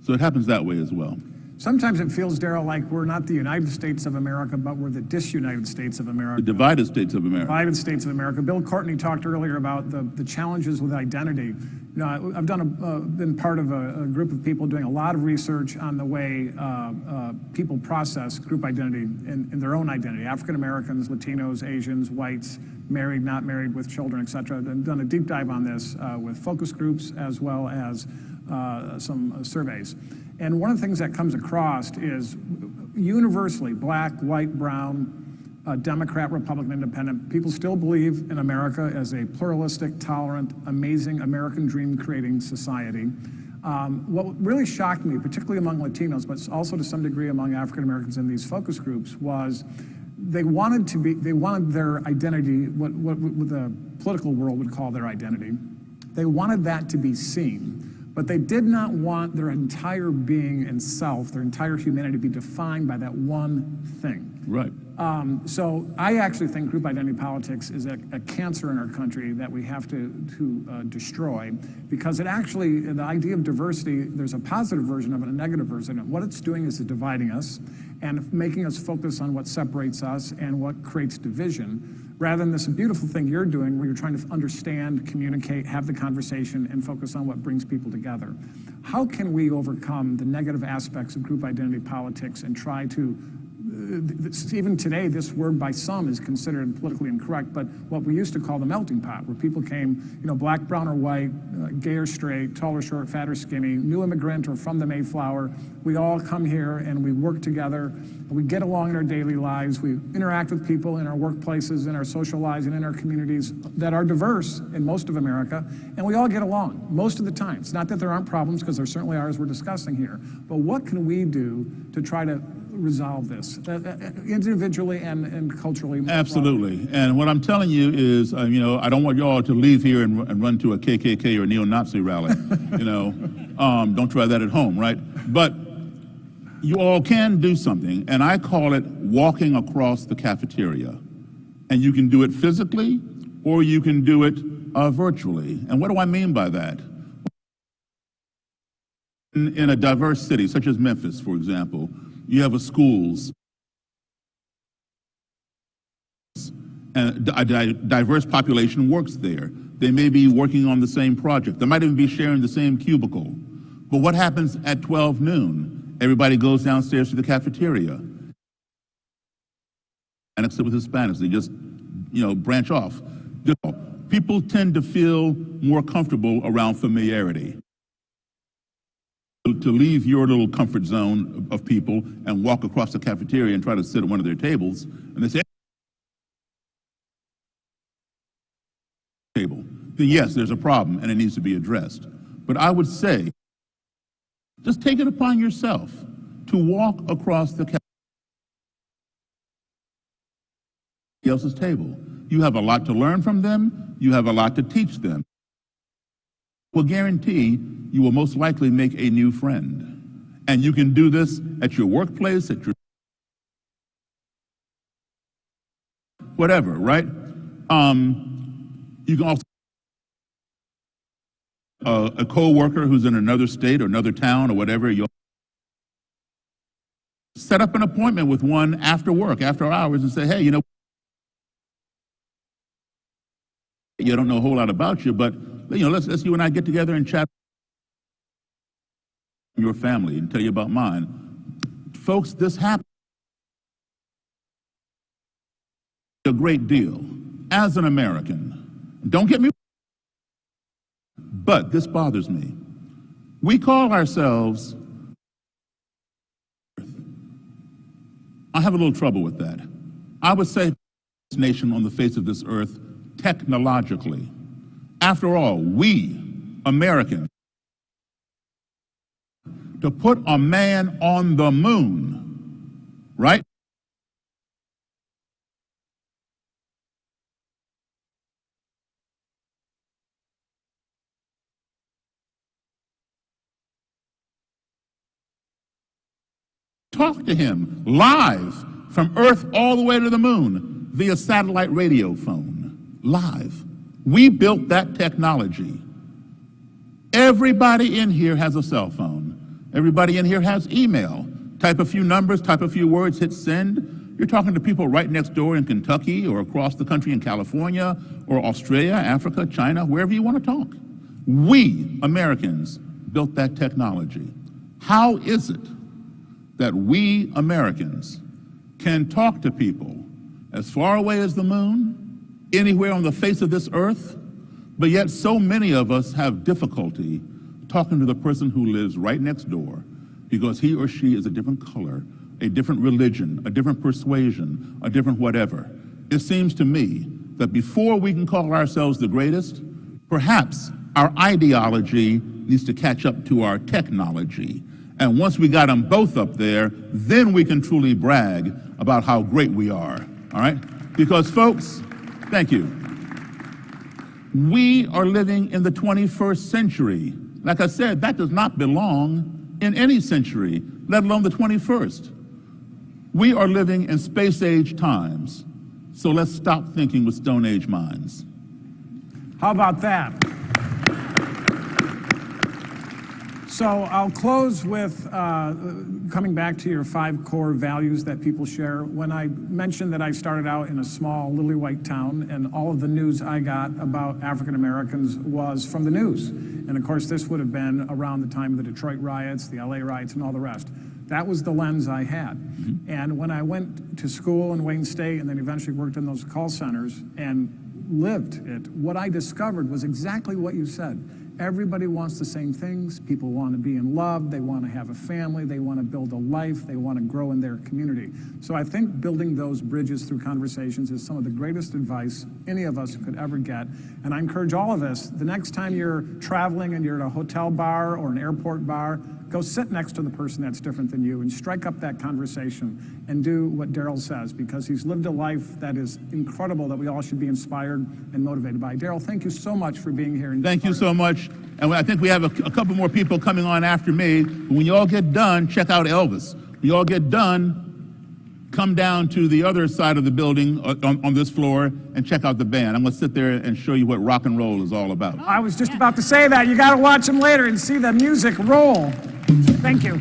So it happens that way as well. Sometimes it feels, Daryl, like we're not the United States of America, but we're the disunited States of America. The divided states of America. Divided States of America. Bill Courtney talked earlier about the challenges with identity. You know, I've been part of a group of people doing a lot of research on the way people process group identity in their own identity. African Americans, Latinos, Asians, whites, married, not married, with children, et cetera. I've done a deep dive on this with focus groups as well as some surveys. And one of the things that comes across is universally, black, white, brown, Democrat, Republican, Independent, people still believe in America as a pluralistic, tolerant, amazing American dream creating society. What really shocked me, particularly among Latinos, but also to some degree among African Americans in these focus groups, was they wanted their identity, what the political world would call their identity, they wanted that to be seen. But they did not want their entire being and self, their entire humanity to be defined by that one thing. Right. So I actually think group identity politics is a cancer in our country that we have to destroy, because it actually, the idea of diversity, there's a positive version of it, a negative version of it. What it's doing is it's dividing us and making us focus on what separates us and what creates division, rather than this beautiful thing you're doing where you're trying to understand, communicate, have the conversation, and focus on what brings people together. How can we overcome the negative aspects of group identity politics and try to, even today, this word by some is considered politically incorrect, but what we used to call the melting pot, where people came, you know, black, brown, or white, gay or straight, tall or short, fat or skinny, new immigrant or from the Mayflower, we all come here and we work together, we get along in our daily lives, we interact with people in our workplaces, in our social lives, and in our communities that are diverse in most of America, and we all get along most of the time. It's not that there aren't problems, because there certainly are, as we're discussing here, but what can we do to try to resolve this individually and culturally? Absolutely. And what I'm telling you is, you know, I don't want you all to leave here and run to a KKK or neo-Nazi rally. You know, don't try that at home, right? But you all can do something, and I call it walking across the cafeteria. And you can do it physically, or you can do it virtually. And what do I mean by that? In a diverse city, such as Memphis, for example, you have schools, and a diverse population works there. They may be working on the same project. They might even be sharing the same cubicle. But what happens at 12 noon? Everybody goes downstairs to the cafeteria. And except with Hispanics, they just, you know, branch off. People tend to feel more comfortable around familiarity. To leave your little comfort zone of people and walk across the cafeteria and try to sit at one of their tables, and they say, table, then yes, there's a problem and it needs to be addressed. But I would say, just take it upon yourself to walk across the cafeteria else's table. You have a lot to learn from them. You have a lot to teach them. Will guarantee you will most likely make a new friend. And you can do this at your workplace, at your whatever, right? You can also a co-worker who's in another state or another town or whatever, you'll set up an appointment with one after work, after hours, and say, hey, you know, you don't know a whole lot about you, but you know, let's you and I get together and chat your family and tell you about mine. Folks, this happens a great deal as an American. Don't get me wrong, but this bothers me. We call ourselves, I have a little trouble with that. I would say this nation on the face of this earth technologically. After all, we, Americans, to put a man on the moon, right? talk to him live from Earth all the way to the moon via satellite radio phone, live. We built that technology. Everybody in here has a cell phone. Everybody in here has email. Type a few numbers, type a few words, hit send. You're talking to people right next door in Kentucky or across the country in California or Australia, Africa, China, wherever you want to talk. We, Americans, built that technology. How is it that we, Americans, can talk to people as far away as the moon, anywhere on the face of this earth, but yet so many of us have difficulty talking to the person who lives right next door because he or she is a different color, a different religion, a different persuasion, a different whatever? It seems to me that before we can call ourselves the greatest, perhaps our ideology needs to catch up to our technology. And once we got them both up there, then we can truly brag about how great we are, all right? Because folks, thank you. We are living in the 21st century. Like I said, that does not belong in any century, let alone the 21st. We are living in space age times, so let's stop thinking with Stone Age minds. How about that? So I'll close with coming back to your 5 core values that people share. When I mentioned that I started out in a small lily white town and all of the news I got about African Americans was from the news. And of course, this would have been around the time of the Detroit riots, the LA riots, and all the rest. That was the lens I had. And when I went to school in Wayne State and then eventually worked in those call centers and lived it, what I discovered was exactly what you said. Everybody wants the same things. People want to be in love. They want to have a family. They want to build a life. They want to grow in their community. So I think building those bridges through conversations is some of the greatest advice any of us could ever get. And I encourage all of us, the next time you're traveling and you're at a hotel bar or an airport bar, go sit next to the person that's different than you and strike up that conversation and do what Daryl says, because he's lived a life that is incredible that we all should be inspired and motivated by. Daryl, thank you so much for being here. Thank you so much. And I think we have a couple more people coming on after me. When you all get done, check out Elvis. When you all get done, come down to the other side of the building on this floor and check out the band. I'm going to sit there and show you what rock and roll is all about. I was just about to say that. You got to watch them later and see the music roll. Thank you.